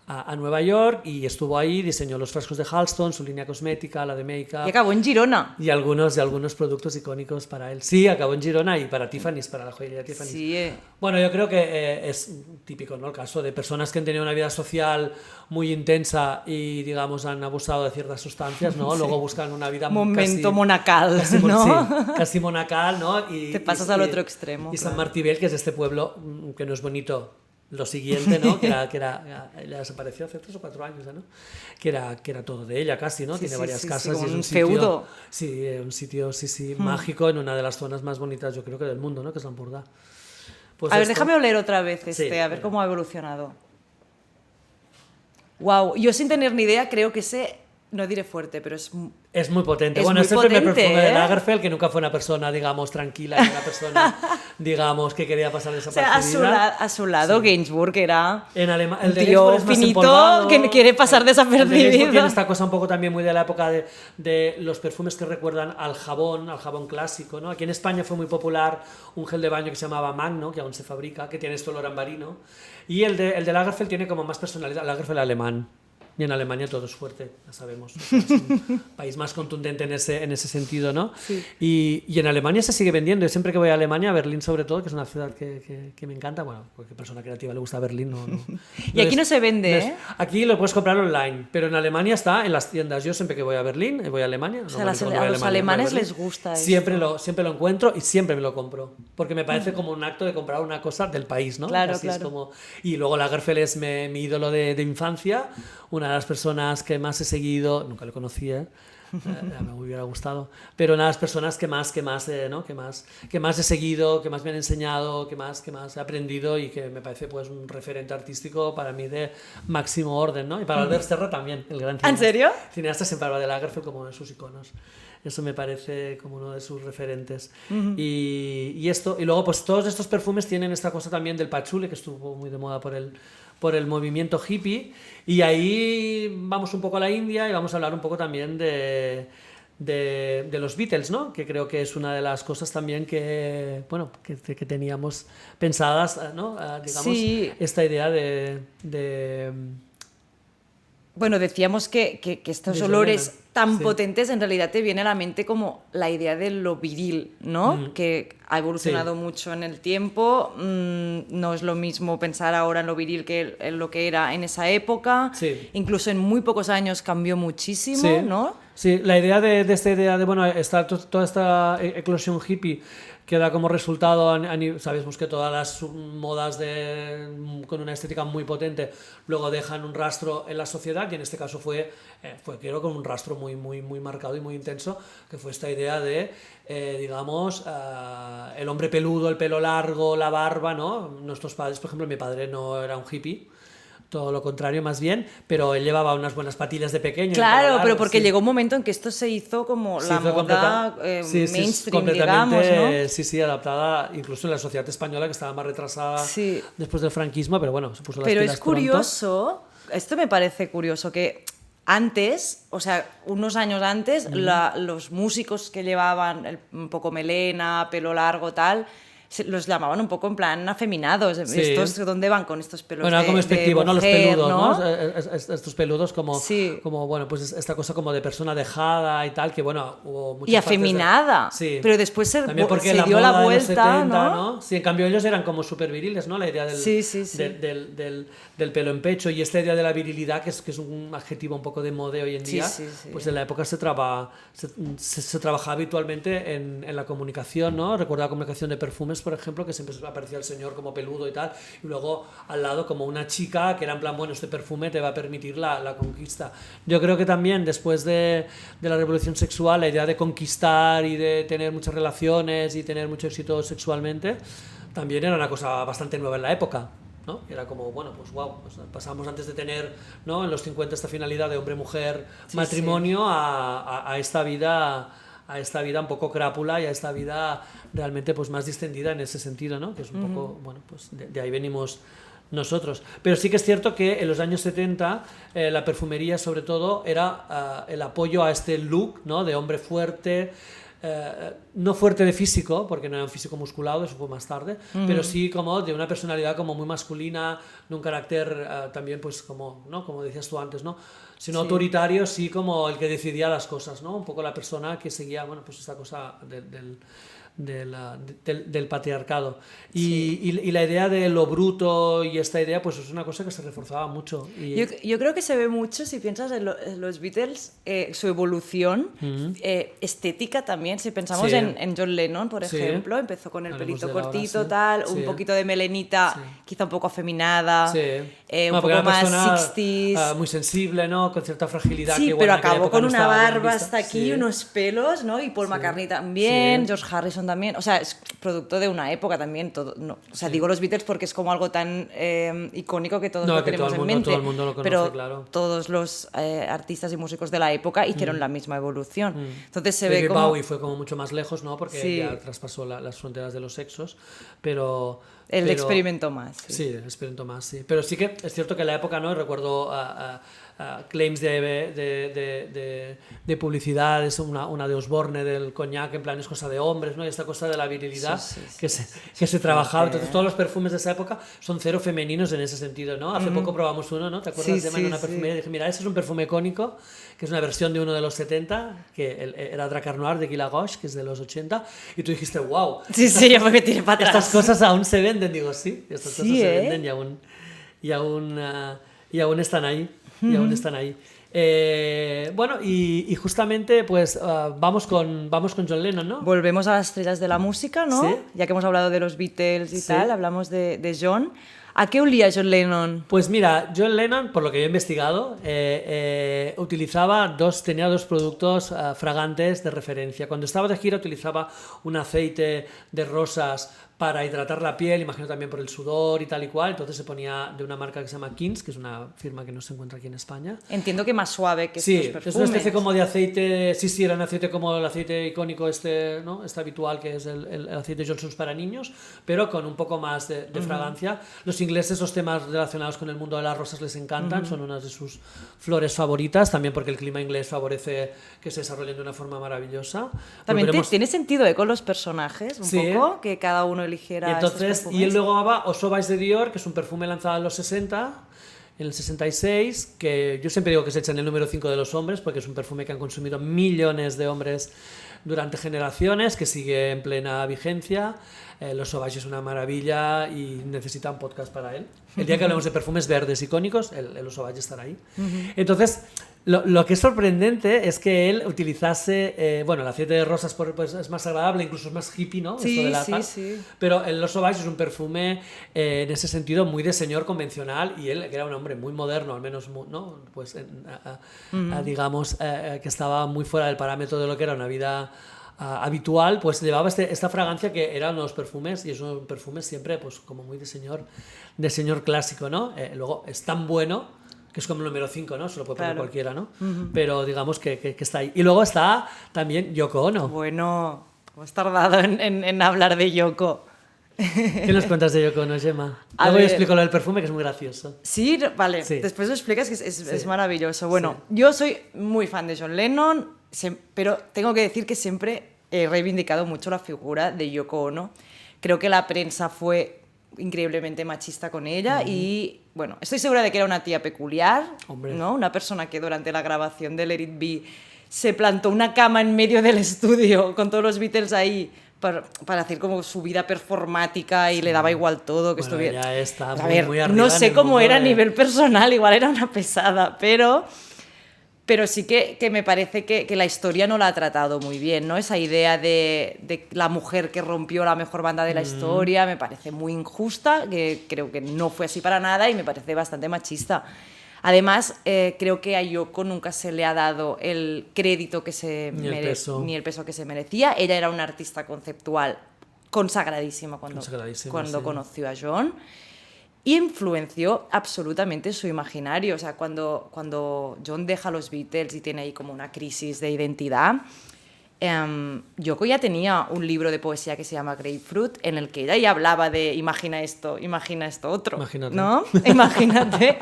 a Nueva York y estuvo ahí, diseñó los frascos de Halston, su línea cosmética, la de make-up. Y acabó en Girona. Y algunos productos icónicos para él. Sí, acabó en Girona y para Tiffany's, para la joyería Tiffany's. Sí. Bueno, yo creo que es típico, ¿no? El caso de personas que han tenido una vida social muy intensa y, digamos, han abusado de ciertas sustancias, ¿no? Sí. Luego buscan una vida momento monacal, ¿no? Sí, casi monacal, ¿no? Y te pasas al otro extremo. Y claro. San Martí-Vell, que es este pueblo que no es bonito. Lo siguiente, ¿no? que era ella desapareció hace 3 o 4 años, ¿no? Que era todo de ella casi, ¿no? Tiene varias casas y es un feudo. Un sitio mágico en una de las zonas más bonitas, yo creo que del mundo, ¿no? Que es Lampurdá. Pues a ver, déjame oler otra vez a ver cómo ha evolucionado. Wow, yo sin tener ni idea creo que no diré fuerte, pero es muy potente. Es bueno, muy es el potente, primer perfume de Lagerfeld, que nunca fue una persona, digamos, tranquila, y una persona, digamos, que quería pasar desapercibida. O sea, a su lado Gainsbourg era el tío finito que quiere pasar desapercibido. El tiene esta cosa un poco también muy de la época de los perfumes que recuerdan al jabón clásico, ¿no? Aquí en España fue muy popular un gel de baño que se llamaba Magno, que aún se fabrica, que tiene este olor ambarino. Y el de Lagerfeld tiene como más personalidad, Lagerfeld alemán. Y en Alemania todo es fuerte, ya sabemos. O sea, es un país más contundente en ese sentido, ¿no? Sí. Y en Alemania se sigue vendiendo. Yo siempre que voy a Alemania, a Berlín sobre todo, que es una ciudad que me encanta, bueno, cualquier persona creativa le gusta Berlín. No y aquí no se vende, ¿eh? Aquí lo puedes comprar online, pero en Alemania está en las tiendas. Yo siempre que voy a Berlín, voy a Alemania. O sea, a los alemanes les gusta siempre lo encuentro y siempre me lo compro, porque me parece como un acto de comprar una cosa del país, ¿no? Claro, así claro. Es como... Y luego Lagerfeld es mi ídolo de infancia, una de las personas que más he seguido, nunca lo conocía, me hubiera gustado, pero una de las personas que más he seguido, que más me han enseñado, que más he aprendido y que me parece pues un referente artístico para mí de máximo orden, ¿no? Y para Albert Serra también, el gran cineasta. ¿En serio? Cineasta siempre habla de Lagerfeld como uno de sus iconos. Eso me parece como uno de sus referentes. Y esto, y luego pues todos estos perfumes tienen esta cosa también del patchouli, que estuvo muy de moda por el movimiento hippie, y ahí vamos un poco a la India y vamos a hablar un poco también de los Beatles, ¿no? Que creo que es una de las cosas también que teníamos pensadas, ¿no? Digamos, sí. Esta idea Bueno, decíamos que estos olores tan potentes en realidad te viene a la mente como la idea de lo viril, ¿no? Que ha evolucionado mucho en el tiempo. No es lo mismo pensar ahora en lo viril que en lo que era en esa época. Sí. Incluso en muy pocos años cambió muchísimo, ¿no? Sí, la idea de esta idea de, bueno, toda esta eclosión hippie que da como resultado, sabemos que todas las modas con una estética muy potente luego dejan un rastro en la sociedad, que en este caso fue creo con un rastro muy, muy, muy marcado y muy intenso, que fue esta idea de, digamos, el hombre peludo, el pelo largo, la barba, ¿no? Nuestros padres, por ejemplo, mi padre no era un hippie, todo lo contrario más bien, pero él llevaba unas buenas patillas de pequeño. Claro, pero porque llegó un momento en que esto se hizo como la moda mainstream, digamos, ¿no? Sí, adaptada incluso en la sociedad española, que estaba más retrasada después del franquismo, pero bueno, se puso las pilas Pero es curioso, esto me parece curioso, que antes, o sea, unos años antes, los músicos que llevaban un poco melena, pelo largo, tal, los llamaban un poco en plan afeminados. ¿Estos dónde van con estos pelos? Bueno, como despectivo, de mujer, ¿no? Los peludos, ¿no? Estos peludos como, bueno, pues esta cosa como de persona dejada y tal, que bueno, hubo muchas y afeminada. Pero después se dio la vuelta, 70, ¿no? Sí, en cambio ellos eran como súper viriles, ¿no? La idea del pelo en pecho y esta idea de la virilidad, que es un adjetivo un poco de moda hoy en día, pues en la época se trabajaba habitualmente en la comunicación, ¿no? Recuerdo la comunicación de perfumes, por ejemplo, que siempre aparecía el señor como peludo y tal, y luego al lado como una chica que era en plan, bueno, este perfume te va a permitir la conquista. Yo creo que también después de la revolución sexual, la idea de conquistar y de tener muchas relaciones y tener mucho éxito sexualmente, también era una cosa bastante nueva en la época, ¿no? Era como, bueno, pues wow, pues pasamos antes de tener, ¿no? En los 50 esta finalidad de hombre-mujer, matrimonio, a esta vida... a esta vida un poco crápula y a esta vida realmente pues más distendida en ese sentido, ¿no? Que es un poco, bueno, pues de ahí venimos nosotros. Pero sí que es cierto que en los años 70 la perfumería sobre todo era el apoyo a este look, ¿no? De hombre fuerte, no fuerte de físico, porque no era un físico musculado, eso fue más tarde, pero sí como de una personalidad como muy masculina, de un carácter también pues como, ¿no? Como decías tú antes, ¿no? Sino autoritario, sí, como el que decidía las cosas, ¿no? Un poco la persona que seguía, bueno, pues esta cosa del patriarcado. Y la idea de lo bruto y esta idea, pues es una cosa que se reforzaba mucho. Yo creo que se ve mucho, si piensas en los Beatles, su evolución estética también. Si pensamos en John Lennon, por ejemplo, empezó con el pelito cortito, un poquito de melenita, quizá un poco afeminada, un poco más 60s. Muy sensible, ¿no? Con cierta fragilidad. Sí, que, pero acabó con una barba hasta aquí, unos pelos, ¿no? Y Paul McCartney también, George Harrison también. O sea, es producto de una época también. Todo, no, o sea, digo los Beatles porque es como algo tan icónico que todos lo tenemos en mente. Todo el mundo lo conoce, pero claro. Todos los artistas y músicos de la época hicieron la misma evolución. Entonces se David ve como... Bowie fue como mucho más lejos, ¿no? Porque ya traspasó las fronteras de los sexos, pero... Él experimentó más. Sí, experimentó más, sí. Pero sí que es cierto que en la época, ¿no? Recuerdo claims de publicidad, es una de Osborne, del coñac, en plan es cosa de hombres, ¿no? Y esta cosa de la virilidad que se trabajaba. Entonces todos los perfumes de esa época son cero femeninos en ese sentido, ¿no? Hace poco probamos uno, ¿no? ¿Te acuerdas de una perfumería? Y dije, mira, ese es un perfume icónico, que es una versión de uno de los 70, que era Dracar Noir de Guy Lagouche, que es de los 80, y tú dijiste, wow. Sí, yo porque tiene para atrás. Estas cosas aún se venden, digo, sí, estas cosas se venden y aún están ahí. Y aún están ahí. Bueno, y justamente pues vamos con John Lennon, ¿no? Volvemos a las estrellas de la música, ¿no? Sí. Ya que hemos hablado de los Beatles y tal, hablamos de John. ¿A qué olía John Lennon? Pues mira, John Lennon, por lo que yo he investigado, tenía dos productos fragantes de referencia. Cuando estaba de gira utilizaba un aceite de rosas para hidratar la piel, imagino también por el sudor y tal y cual. Entonces se ponía de una marca que se llama Kings, que es una firma que no se encuentra aquí en España. Entiendo que más suave que sí, estos perfumes. Es una especie como de aceite, sí, era un aceite como el aceite icónico ¿no? Este habitual que es el aceite Johnson's para niños, pero con un poco más de fragancia. Los ingleses, los temas relacionados con el mundo de las rosas les encantan, son unas de sus flores favoritas, también porque el clima inglés favorece que se desarrollen de una forma maravillosa. También tiene sentido con los personajes, un poco, que cada uno eligiera. Y entonces, y él luego va O Sauvage de Dior, que es un perfume lanzado en los 60, en el 66, que yo siempre digo que se echa en el número 5 de los hombres, porque es un perfume que han consumido millones de hombres durante generaciones, que sigue en plena vigencia. Los Sauvage es una maravilla y necesita un podcast para él. El día que hablemos de perfumes verdes icónicos, el Sauvage estará ahí. Entonces, lo que es sorprendente es que él utilizase, bueno, el aceite de rosas pues es más agradable, incluso es más hippie, ¿no? Sí, Esto de sí. Pero el Sauvage es un perfume en ese sentido muy de señor convencional, y él, que era un hombre muy moderno, al menos, ¿no? Pues digamos que estaba muy fuera del parámetro de lo que era una vida habitual, pues llevaba esta fragancia que eran los perfumes, y es un perfume siempre pues como muy de señor clásico, ¿no? Luego es tan bueno que es como el número 5, ¿no? Se lo puede poner cualquiera, ¿no? Pero digamos que está ahí. Y luego está también Yoko Ono. Bueno, hemos tardado en hablar de Yoko. ¿Qué nos cuentas de Yoko Ono, Gemma? Luego yo explico lo del perfume, que es muy gracioso. Sí, vale. Sí. Después lo explicas, que es maravilloso. Bueno, yo soy muy fan de John Lennon, pero tengo que decir que siempre he reivindicado mucho la figura de Yoko Ono. Creo que la prensa fue increíblemente machista con ella y, bueno, estoy segura de que era una tía peculiar, ¿no? Una persona que durante la grabación de Let It Be se plantó una cama en medio del estudio con todos los Beatles ahí para hacer como su vida performática y le daba igual todo. Que bueno, estuviera... ya está muy arriba. No sé cómo era a nivel personal, igual era una pesada, pero sí que me parece que la historia no la ha tratado muy bien, ¿no? Esa idea de la mujer que rompió la mejor banda de la historia me parece muy injusta, que creo que no fue así para nada y me parece bastante machista. Además, creo que a Yoko nunca se le ha dado el crédito que se merece, ni el peso que se merecía. Ella era una artista conceptual consagradísima cuando conoció a John. Y influenció absolutamente su imaginario. O sea, cuando John deja los Beatles y tiene ahí como una crisis de identidad, Yoko ya tenía un libro de poesía que se llama Grapefruit, en el que ella ya hablaba de imagina esto otro. Imagínate. ¿No? Imagínate.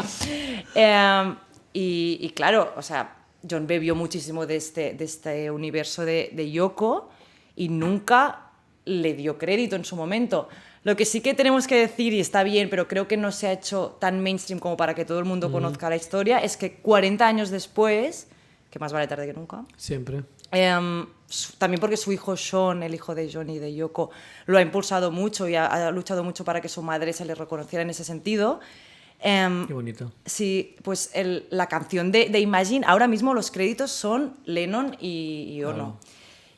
Y claro, o sea, John bebió muchísimo de este universo de Yoko y nunca le dio crédito en su momento. Lo que sí que tenemos que decir, y está bien, pero creo que no se ha hecho tan mainstream como para que todo el mundo conozca la historia, es que 40 años después, que más vale tarde que nunca... Siempre. También porque su hijo Sean, el hijo de John y de Yoko, lo ha impulsado mucho y ha luchado mucho para que su madre se le reconociera en ese sentido. Qué bonito. Sí, pues la canción de Imagine, ahora mismo los créditos son Lennon y Ono.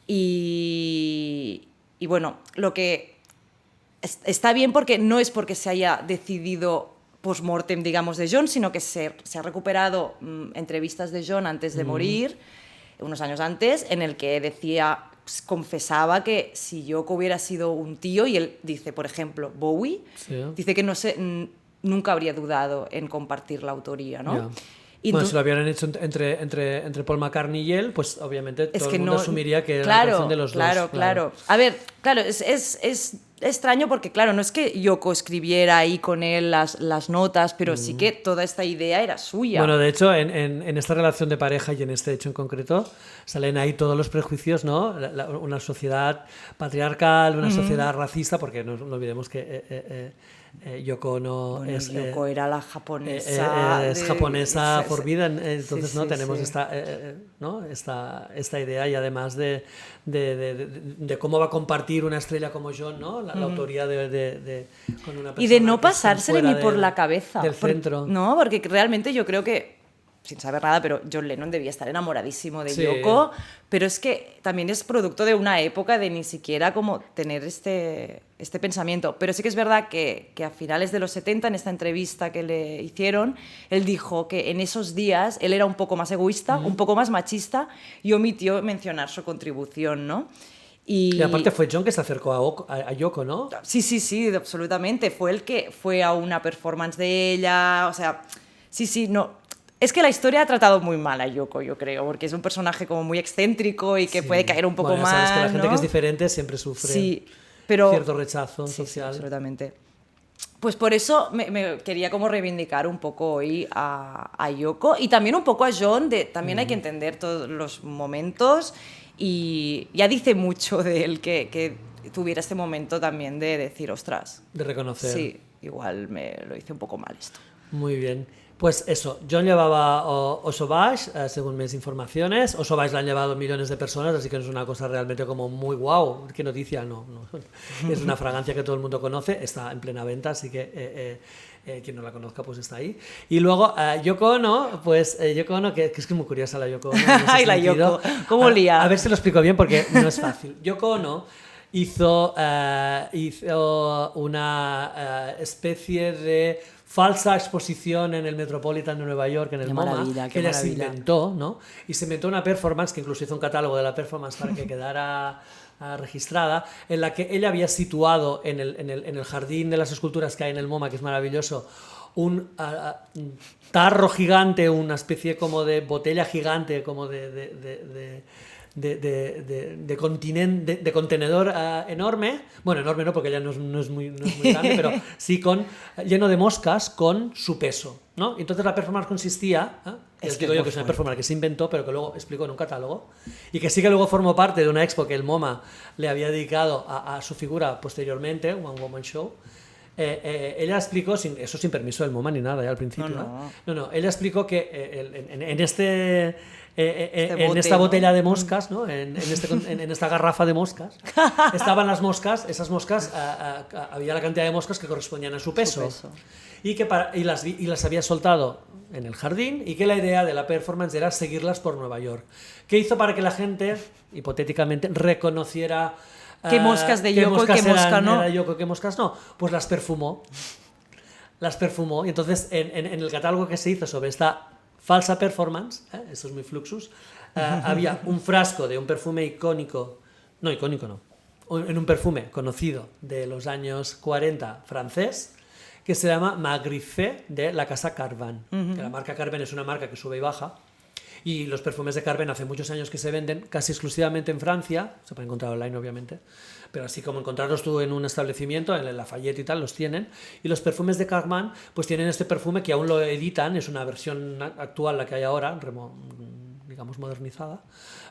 Y bueno, lo que... Está bien porque no es porque se haya decidido post-mortem, digamos, de John, sino que se ha recuperado entrevistas de John antes de morir, unos años antes, en el que decía, confesaba que si Yoko hubiera sido un tío, y él dice, por ejemplo, Bowie, dice que nunca habría dudado en compartir la autoría, ¿no? Yeah. Bueno, si lo hubieran hecho entre Paul McCartney y él, pues obviamente todo el mundo asumiría que era la canción de los dos. Claro. A ver, claro, es extraño porque, claro, no es que Yoko escribiera ahí con él las notas, pero sí que toda esta idea era suya. Bueno, de hecho, en esta relación de pareja y en este hecho en concreto, salen ahí todos los prejuicios, ¿no? Una sociedad patriarcal, una sociedad racista, porque no olvidemos que... Yoko Ono Yoko era la japonesa. Es japonesa forbidden, entonces sí, tenemos esta idea, y además de cómo va a compartir una estrella como John, ¿no? La autoría con una persona. Y de no pasársele ni por la cabeza. Del centro. No, porque realmente yo creo que sin saber nada, pero John Lennon debía estar enamoradísimo de Sí. Yoko, pero es que también es producto de una época de ni siquiera como tener este pensamiento. Pero sí que es verdad que a finales de los 70, en esta entrevista que le hicieron, él dijo que en esos días él era un poco más egoísta, un poco más machista, y omitió mencionar su contribución, ¿no? Y aparte fue John que se acercó a Yoko, ¿no? Sí, absolutamente. Fue el que fue a una performance de ella, o sea, sí, no... Es que la historia ha tratado muy mal a Yoko, yo creo, porque es un personaje como muy excéntrico y que puede caer un poco bueno, mal, sabes que la gente ¿no? que es diferente siempre sufre cierto rechazo social. Sí, absolutamente. Pues por eso me quería como reivindicar un poco hoy a Yoko y también un poco a John, también hay que entender todos los momentos y ya dice mucho de él que tuviera este momento también de decir, ostras. De reconocer. Sí, igual me lo hice un poco mal esto. Muy bien. Pues eso, John llevaba Oso Baix, según mis informaciones. Oso Baix la han llevado millones de personas, así que no es una cosa realmente como muy guau. ¿Qué noticia? No. Es una fragancia que todo el mundo conoce, está en plena venta, así que quien no la conozca pues está ahí. Y luego Yoko Ono, pues Yoko Ono, que es muy curiosa la Yoko Ono. Ay, la Yoko, ¿cómo lía? A ver si lo explico bien porque no es fácil. Yoko Ono hizo una especie de falsa exposición en el Metropolitan de Nueva York, en el MoMA, que ella se inventó, ¿no? Y se inventó una performance, que incluso hizo un catálogo de la performance para que quedara registrada, en la que ella había situado en el jardín de las esculturas que hay en el MoMA, que es maravilloso, un tarro gigante, una especie como de botella gigante, como de contenedor enorme, bueno, enorme no, porque ya no es muy grande, pero sí lleno de moscas con su peso, ¿no? Entonces la performance consistía, es que es una performance que se inventó, pero que luego explicó en un catálogo, y que sí que luego formó parte de una expo que el MoMA le había dedicado a su figura posteriormente, One Woman Show. Ella explicó, sin permiso del MoMA ni nada, ya al principio. No, ella explicó que en esta botella de moscas, ¿no? en esta garrafa de moscas, estaban las moscas, esas moscas, había la cantidad de moscas que correspondían a su peso. Y las había soltado en el jardín, y que la idea de la performance era seguirlas por Nueva York. ¿Qué hizo para que la gente, hipotéticamente, reconociera qué moscas de Yoko y qué moscas no? Era Yoko, qué moscas no? Pues las perfumó. Y entonces en el catálogo que se hizo sobre esta falsa performance, esto es muy Fluxus, había un frasco de un perfume icónico, en un perfume conocido de los años 40 francés, que se llama Magriffé, de la casa Carvan. Que la marca Carvan es una marca que sube y baja, y los perfumes de Carvan hace muchos años que se venden casi exclusivamente en Francia, se pueden encontrar online obviamente, pero así como encontrarlos tú en un establecimiento, en el Lafayette y tal, los tienen. Y los perfumes de Carvan pues tienen este perfume que aún lo editan, es una versión actual la que hay ahora, digamos modernizada,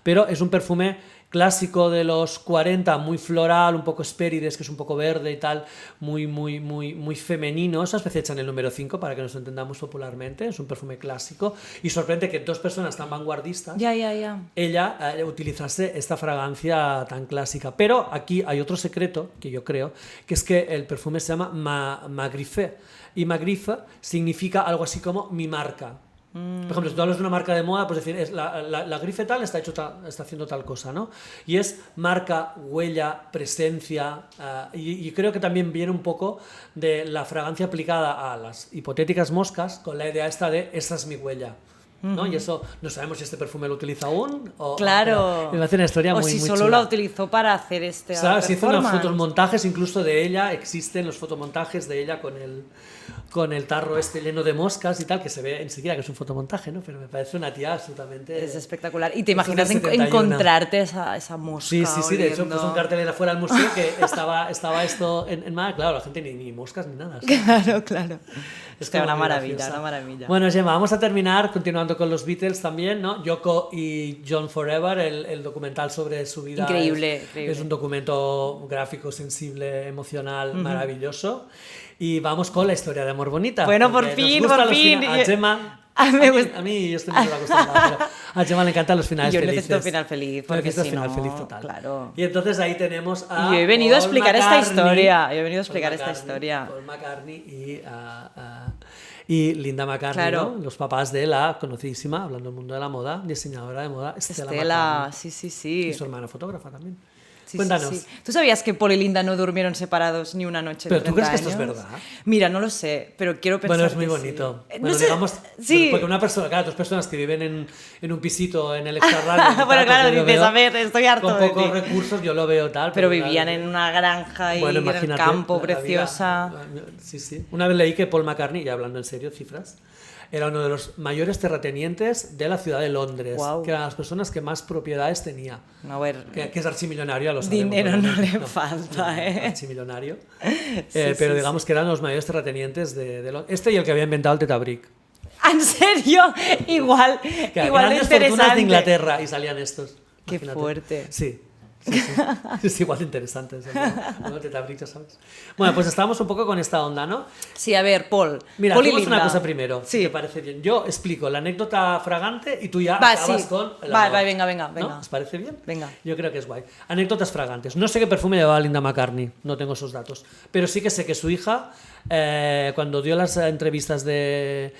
pero es un perfume clásico de los 40, muy floral, un poco Hespérides, que es un poco verde y tal, muy femenino. Esa especie hecha en el número 5 para que nos entendamos popularmente, es un perfume clásico, y sorprende que dos personas tan vanguardistas ella utilizase esta fragancia tan clásica. Pero aquí hay otro secreto que yo creo, que es que el perfume se llama Magriffé, y Magriffé significa algo así como mi marca. Por ejemplo, si tú hablas de una marca de moda, pues decir, la grife tal está haciendo tal cosa, ¿no? Y es marca, huella, presencia, y creo que también viene un poco de la fragancia aplicada a las hipotéticas moscas, con la idea esta de esa es mi huella, ¿no? Y eso no sabemos si este perfume lo utiliza aún o claro, me hace una historia muy si muy solo chula. la utilizó para hacer este ¿Sabes? Se hizo unos fotomontajes incluso de ella, existen los fotomontajes de ella con el tarro este lleno de moscas y tal, que se ve enseguida que es un fotomontaje, ¿no? Pero me parece una tía absolutamente... Es espectacular. Y te imaginas encontrarte esa mosca. Sí, de hecho puse un cartel afuera del museo que estaba esto en mal, claro, la gente ni moscas ni nada. ¿Sabes? Claro. Es que una maravilla. Bueno, Gemma, vamos a terminar continuando con los Beatles también, ¿no? Yoko y John Forever, el documental sobre su vida. Increíble. Es un documento gráfico, sensible, emocional, maravilloso. Y vamos con la historia de amor bonita. Bueno, por fin. A Gemma... A mí yo estoy muy acostumbrada, pero a Gemma le encantan los finales felices. Yo necesito final feliz, porque si final no, feliz total. Claro. Y entonces ahí tenemos a Yo he venido a explicar esta historia. Paul McCartney y Y Linda McCartney, Claro. ¿no? Los papás de la conocidísima, hablando del mundo de la moda, diseñadora de moda, Stella McCartney. sí. Y su hermana fotógrafa también. Sí, Cuéntanos. sí. ¿Tú sabías que Paul y Linda no durmieron separados ni una noche en ¿Pero tú 30 crees que esto es años? verdad? Mira, no lo sé, pero quiero pensar Bueno, es muy que bonito. sí. Bueno, No sé, digamos, sí. porque una persona, claro, dos personas que viven en un pisito en el extrarradio. Bueno, claro, dices, a ver, estoy harto con de pocos ti. recursos, yo lo veo tal. Pero claro, vivían en una granja y bueno, en el imagínate, campo, la vida. preciosa. Sí, sí. Una vez leí que Paul McCartney, ya hablando en serio, cifras, era uno de los mayores terratenientes de la ciudad de Londres, Guau. que eran las personas que más propiedades tenía. No, a ver, Que es archimillonario, ya lo sabemos. dinero no obviamente. le falta, Archimillonario. Sí, Pero sí, digamos que eran los mayores terratenientes de Londres. Este y el que había inventado el Tetabric. ¿En serio? Igual, Que igual de grandes fortunas interesante. de Inglaterra y salían estos. Qué Imagínate. fuerte. Sí. Sí, sí. Es igual de interesante. Eso, ¿no? Tetabric, ya sabes. Bueno, pues estábamos un poco con esta onda, ¿no? Sí, a ver, Paul. Mira, Paul y hacemos una Linda. cosa primero, si Sí. te parece bien. Yo explico la anécdota fragante y tú ya Va, acabas sí. con el Va, amor. va, venga. ¿No? ¿Os parece bien? Venga. Yo creo que es guay. Anécdotas fragantes. No sé qué perfume llevaba Linda McCartney, no tengo esos datos. Pero sí que sé que su hija, cuando dio las entrevistas que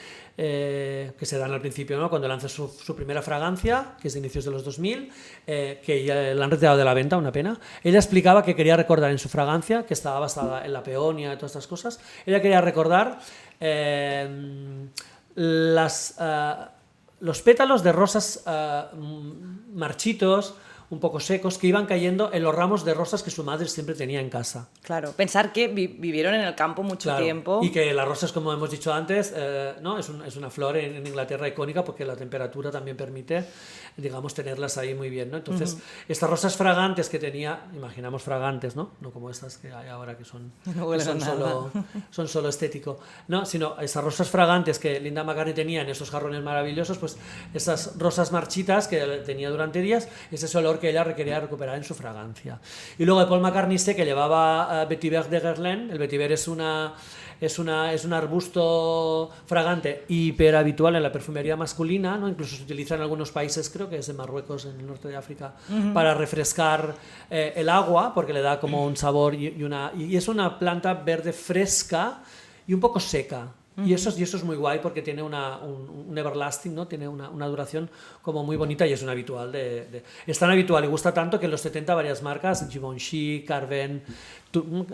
se dan al principio, ¿no? Cuando lanza su primera fragancia, que es de inicios de los 2000, que ya la han retirado de la venta, una pena. Ella explicaba que quería recordar en su fragancia, que estaba basada en la peonia y todas estas cosas, ella quería recordar los pétalos de rosas marchitos, un poco secos, que iban cayendo en los ramos de rosas que su madre siempre tenía en casa. Claro, pensar que vivieron en el campo mucho Claro. tiempo. Y que las rosas, como hemos dicho antes, ¿no? es una flor en Inglaterra icónica porque la temperatura también permite, digamos, tenerlas ahí muy bien, ¿no? Entonces, estas rosas fragantes que tenía, imaginamos fragantes, ¿no? No como estas que hay ahora que son, No huelen a son solo estético, ¿no? Sino esas rosas fragantes que Linda McCartney tenía en esos jarrones maravillosos, pues esas rosas marchitas que tenía durante días, ese es el olor que ella quería recuperar en su fragancia. Y luego de Paul McCartney sé que llevaba Vetiver de Guerlain. El vetiver es un arbusto fragante hiper habitual en la perfumería masculina, ¿no? Incluso se utiliza en algunos países, creo que es en Marruecos, en el norte de África, para refrescar el agua, porque le da como un sabor y es una planta verde fresca y un poco seca. Y eso es muy guay porque tiene un everlasting, ¿no? Tiene una duración como muy bonita y es un habitual es tan habitual y gusta tanto que en los 70 varias marcas, Givenchy, Carven,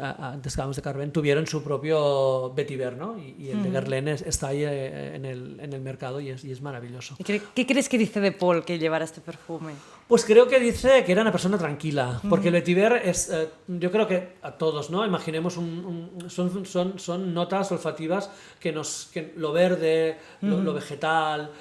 antes que hablamos de Carven, tuvieron su propio vetiver, ¿no? Y el de Guerlain está ahí en el mercado y es maravilloso. ¿Qué crees que dice de Paul que llevara este perfume? Pues creo que dice que era una persona tranquila, porque el vetiver es, yo creo que a todos, ¿no? Imaginemos son notas olfativas que lo verde, lo vegetal.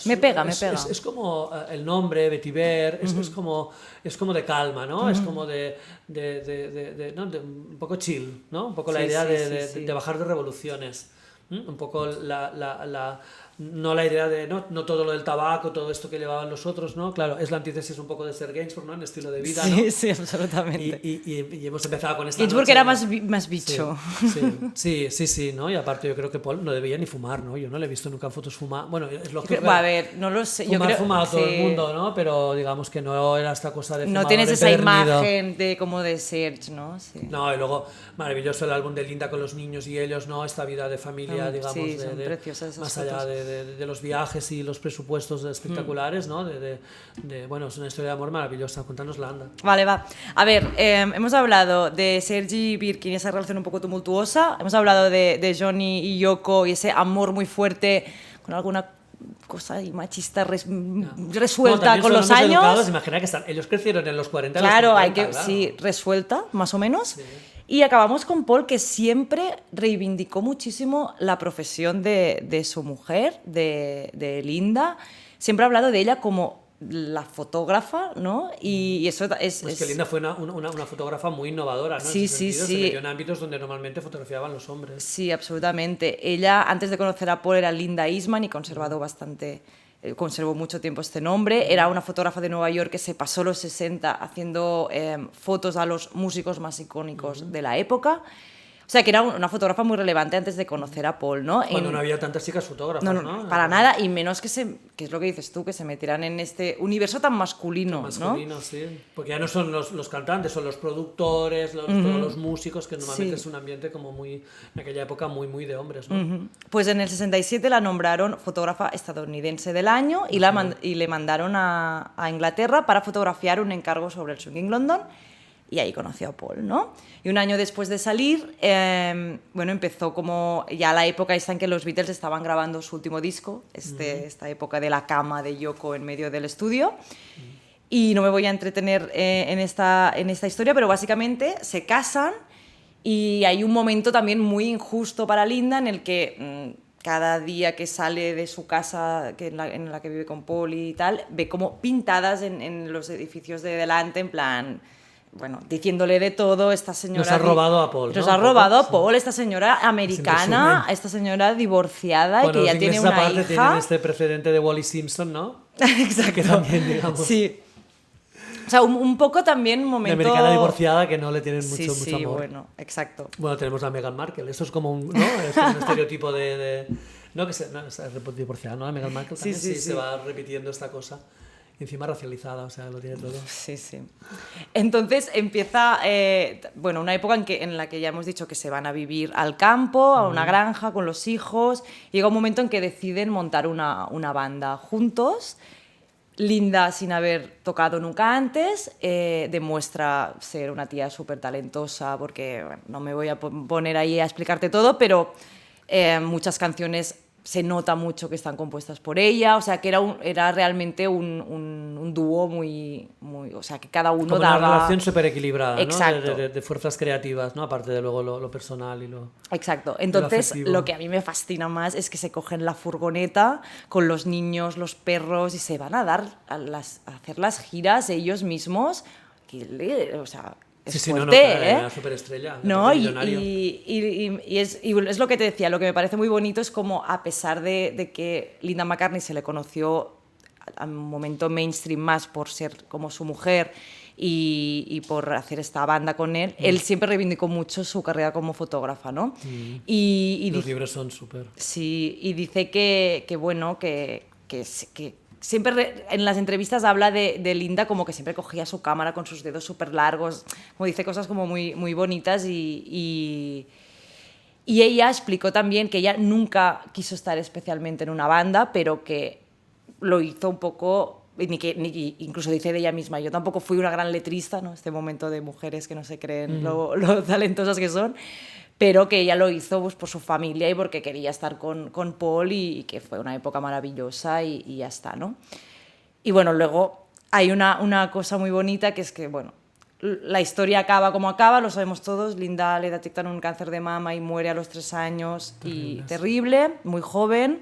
Me pega. Es como el nombre, vetiver, es como de calma, ¿no? Es como de un poco chill, ¿no? Un poco la idea de bajar de revoluciones. Un poco no la idea de no todo lo del tabaco, todo esto que llevaban los otros, ¿no? Claro, es la antítesis un poco de ser Gainsbourg, ¿no? En estilo de vida, ¿no? Sí, absolutamente. Y hemos empezado con esta Gainsbourg noche, era más bicho. Sí, ¿no? Y aparte yo creo que Paul no debía ni fumar, ¿no? Yo no le he visto nunca en fotos fumar. Bueno, es lo que... A ver, no lo sé. Fumaba todo el mundo, ¿no? Pero digamos que no era esta cosa de no fumador tienes esa empedernido. imagen de como de Serge, ¿no? Sí. No, y luego maravilloso el álbum de Linda con los niños y ellos, ¿no? Esta vida de familia, digamos, sí, son preciosas esas más fotos. allá de los viajes y los presupuestos espectaculares, ¿no? Bueno, es una historia de amor maravillosa. Cuéntanosla, anda. Vale, va. A ver, hemos hablado de Sergi y Birkin y esa relación un poco tumultuosa. Hemos hablado de Johnny y Yoko y ese amor muy fuerte con alguna cosa machista resuelta con los años. Educados, imagina que ellos crecieron en los 40. Claro, los 50, claro. sí, resuelta, más o menos. Sí. Y acabamos con Paul, que siempre reivindicó muchísimo la profesión de su mujer, de Linda. Siempre ha hablado de ella como la fotógrafa, ¿no? Y eso es... Pues que Linda fue una fotógrafa muy innovadora, ¿no? Sí, en ese sí, sentido, sí. Se metió en ámbitos donde normalmente fotografiaban los hombres. Sí, absolutamente. Ella, antes de conocer a Paul, era Linda Eastman y conservó mucho tiempo este nombre. Era una fotógrafa de Nueva York que se pasó los 60 haciendo fotos a los músicos más icónicos de la época. O sea, que era una fotógrafa muy relevante antes de conocer a Paul, ¿no? Cuando no había tantas chicas fotógrafas, ¿no? Para nada, y menos que es lo que dices tú, que se metieran en este universo tan masculino, masculino, ¿no? Sí. Porque ya no son los cantantes, son los productores, todos los músicos, que normalmente es un ambiente como muy, en aquella época, muy, muy de hombres, ¿no? Pues en el 67 la nombraron fotógrafa estadounidense del año y le mandaron a Inglaterra para fotografiar un encargo sobre el Swinging London. Y ahí conoció a Paul, ¿no? Y un año después de salir, empezó como ya la época esta en que los Beatles estaban grabando su último disco, esta época de la cama de Yoko en medio del estudio. Y no me voy a entretener en esta historia, pero básicamente se casan y hay un momento también muy injusto para Linda en el que cada día que sale de su casa, en la que vive con Paul y tal, ve como pintadas en los edificios de delante, en plan... Bueno, diciéndole de todo, esta señora... Nos ha robado a Paul, Nos ha robado a Paul, esta señora americana, esta señora divorciada y que ya tiene una hija. Tienen este precedente de Wally Simpson, ¿no? Exacto. Que también, digamos... Sí. O sea, un poco también momento... De americana divorciada que no le tienen mucho amor. Bueno, exacto. Bueno, tenemos a Meghan Markle, eso es como un, ¿no? Es como un estereotipo de... No, que es divorciada, ¿no? A Meghan Markle también se va repitiendo esta cosa. Encima racializada, o sea, lo tiene todo. Sí, sí. Entonces empieza, una época en la que ya hemos dicho que se van a vivir al campo, a una granja con los hijos. Llega un momento en que deciden montar una banda juntos. Linda, sin haber tocado nunca antes, demuestra ser una tía súper talentosa, porque no me voy a poner ahí a explicarte todo, pero muchas canciones... Se nota mucho que están compuestas por ella, o sea, que era realmente un dúo muy... O sea, que cada uno como daba... una relación súper equilibrada, Exacto. ¿no? De fuerzas creativas, ¿no? Aparte de luego lo personal y lo... Exacto. Entonces, lo que a mí me fascina más es que se cogen la furgoneta con los niños, los perros, y se van a hacer las giras ellos mismos. O sea... Es fuerte, era una superestrella. ¿No? Y es lo que te decía, lo que me parece muy bonito es como a pesar de que Linda McCartney se le conoció a un momento mainstream más por ser como su mujer y por hacer esta banda con él, él siempre reivindicó mucho su carrera como fotógrafa, ¿no? Y los libros son súper... Sí, y dice que siempre en las entrevistas habla de Linda como que siempre cogía su cámara con sus dedos súper largos, como dice cosas como muy, muy bonitas y ella explicó también que ella nunca quiso estar especialmente en una banda, pero que lo hizo un poco, incluso dice de ella misma, yo tampoco fui una gran letrista, ¿no? Este momento de mujeres que no se creen lo talentosas que son, pero que ella lo hizo pues, por su familia y porque quería estar con Paul y que fue una época maravillosa y ya está, ¿no? Y bueno, luego hay una cosa muy bonita que es que, bueno, la historia acaba como acaba, lo sabemos todos, Linda le detectan un cáncer de mama y muere a los 3 años, terrible, muy joven.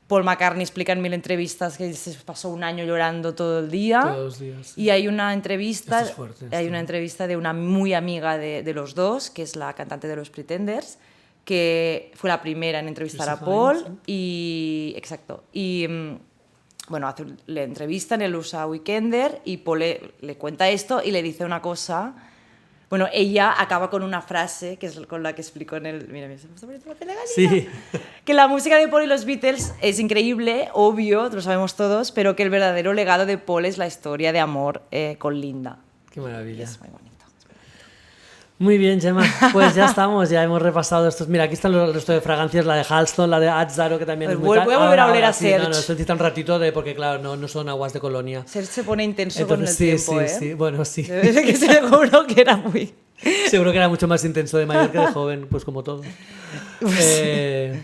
Paul McCartney explica en 1000 entrevistas que se pasó un año llorando todo el día. Todos los días. Sí. Y hay una entrevista, esto es fuerte, hay una entrevista de una muy amiga de los dos, que es la cantante de los Pretenders, que fue la primera en entrevistar a Paul. Exacto. Y bueno, le entrevistan, él usa Weekender y Paul le cuenta esto y le dice una cosa. Bueno, ella acaba con una frase, que es con la que explicó en el... Mira, se me está poniendo la piel de gallina. Sí. Que la música de Paul y los Beatles es increíble, obvio, lo sabemos todos, pero que el verdadero legado de Paul es la historia de amor con Linda. Qué maravilla. Es muy bonito. Muy bien, Gemma. Pues ya estamos, ya hemos repasado estos. Mira, aquí están el resto de fragancias, la de Halston, la de Azzaro, que también pues es muy... Voy a volver a oler a Serge. No, esto necesita un ratito porque, claro, no son aguas de colonia. Serge se pone intenso. Entonces, con el tiempo, ¿eh? Sí, bueno, sí. Que seguro que era muy... Seguro que era mucho más intenso de mayor que de joven, pues como todo.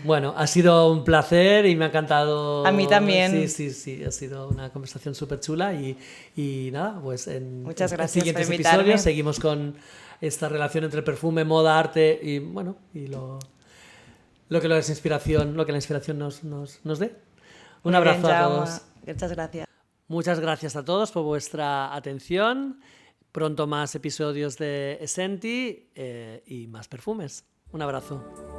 Bueno, ha sido un placer y me ha encantado. A mí también. Sí, ha sido una conversación súper chula y nada, pues Muchas gracias siguientes por invitarme. episodios seguimos con esta relación entre perfume, moda, arte y bueno, y lo que la inspiración nos dé. Un abrazo a todos. Muchas gracias. Muchas gracias a todos por vuestra atención. Pronto más episodios de Essenti y más perfumes. Un abrazo.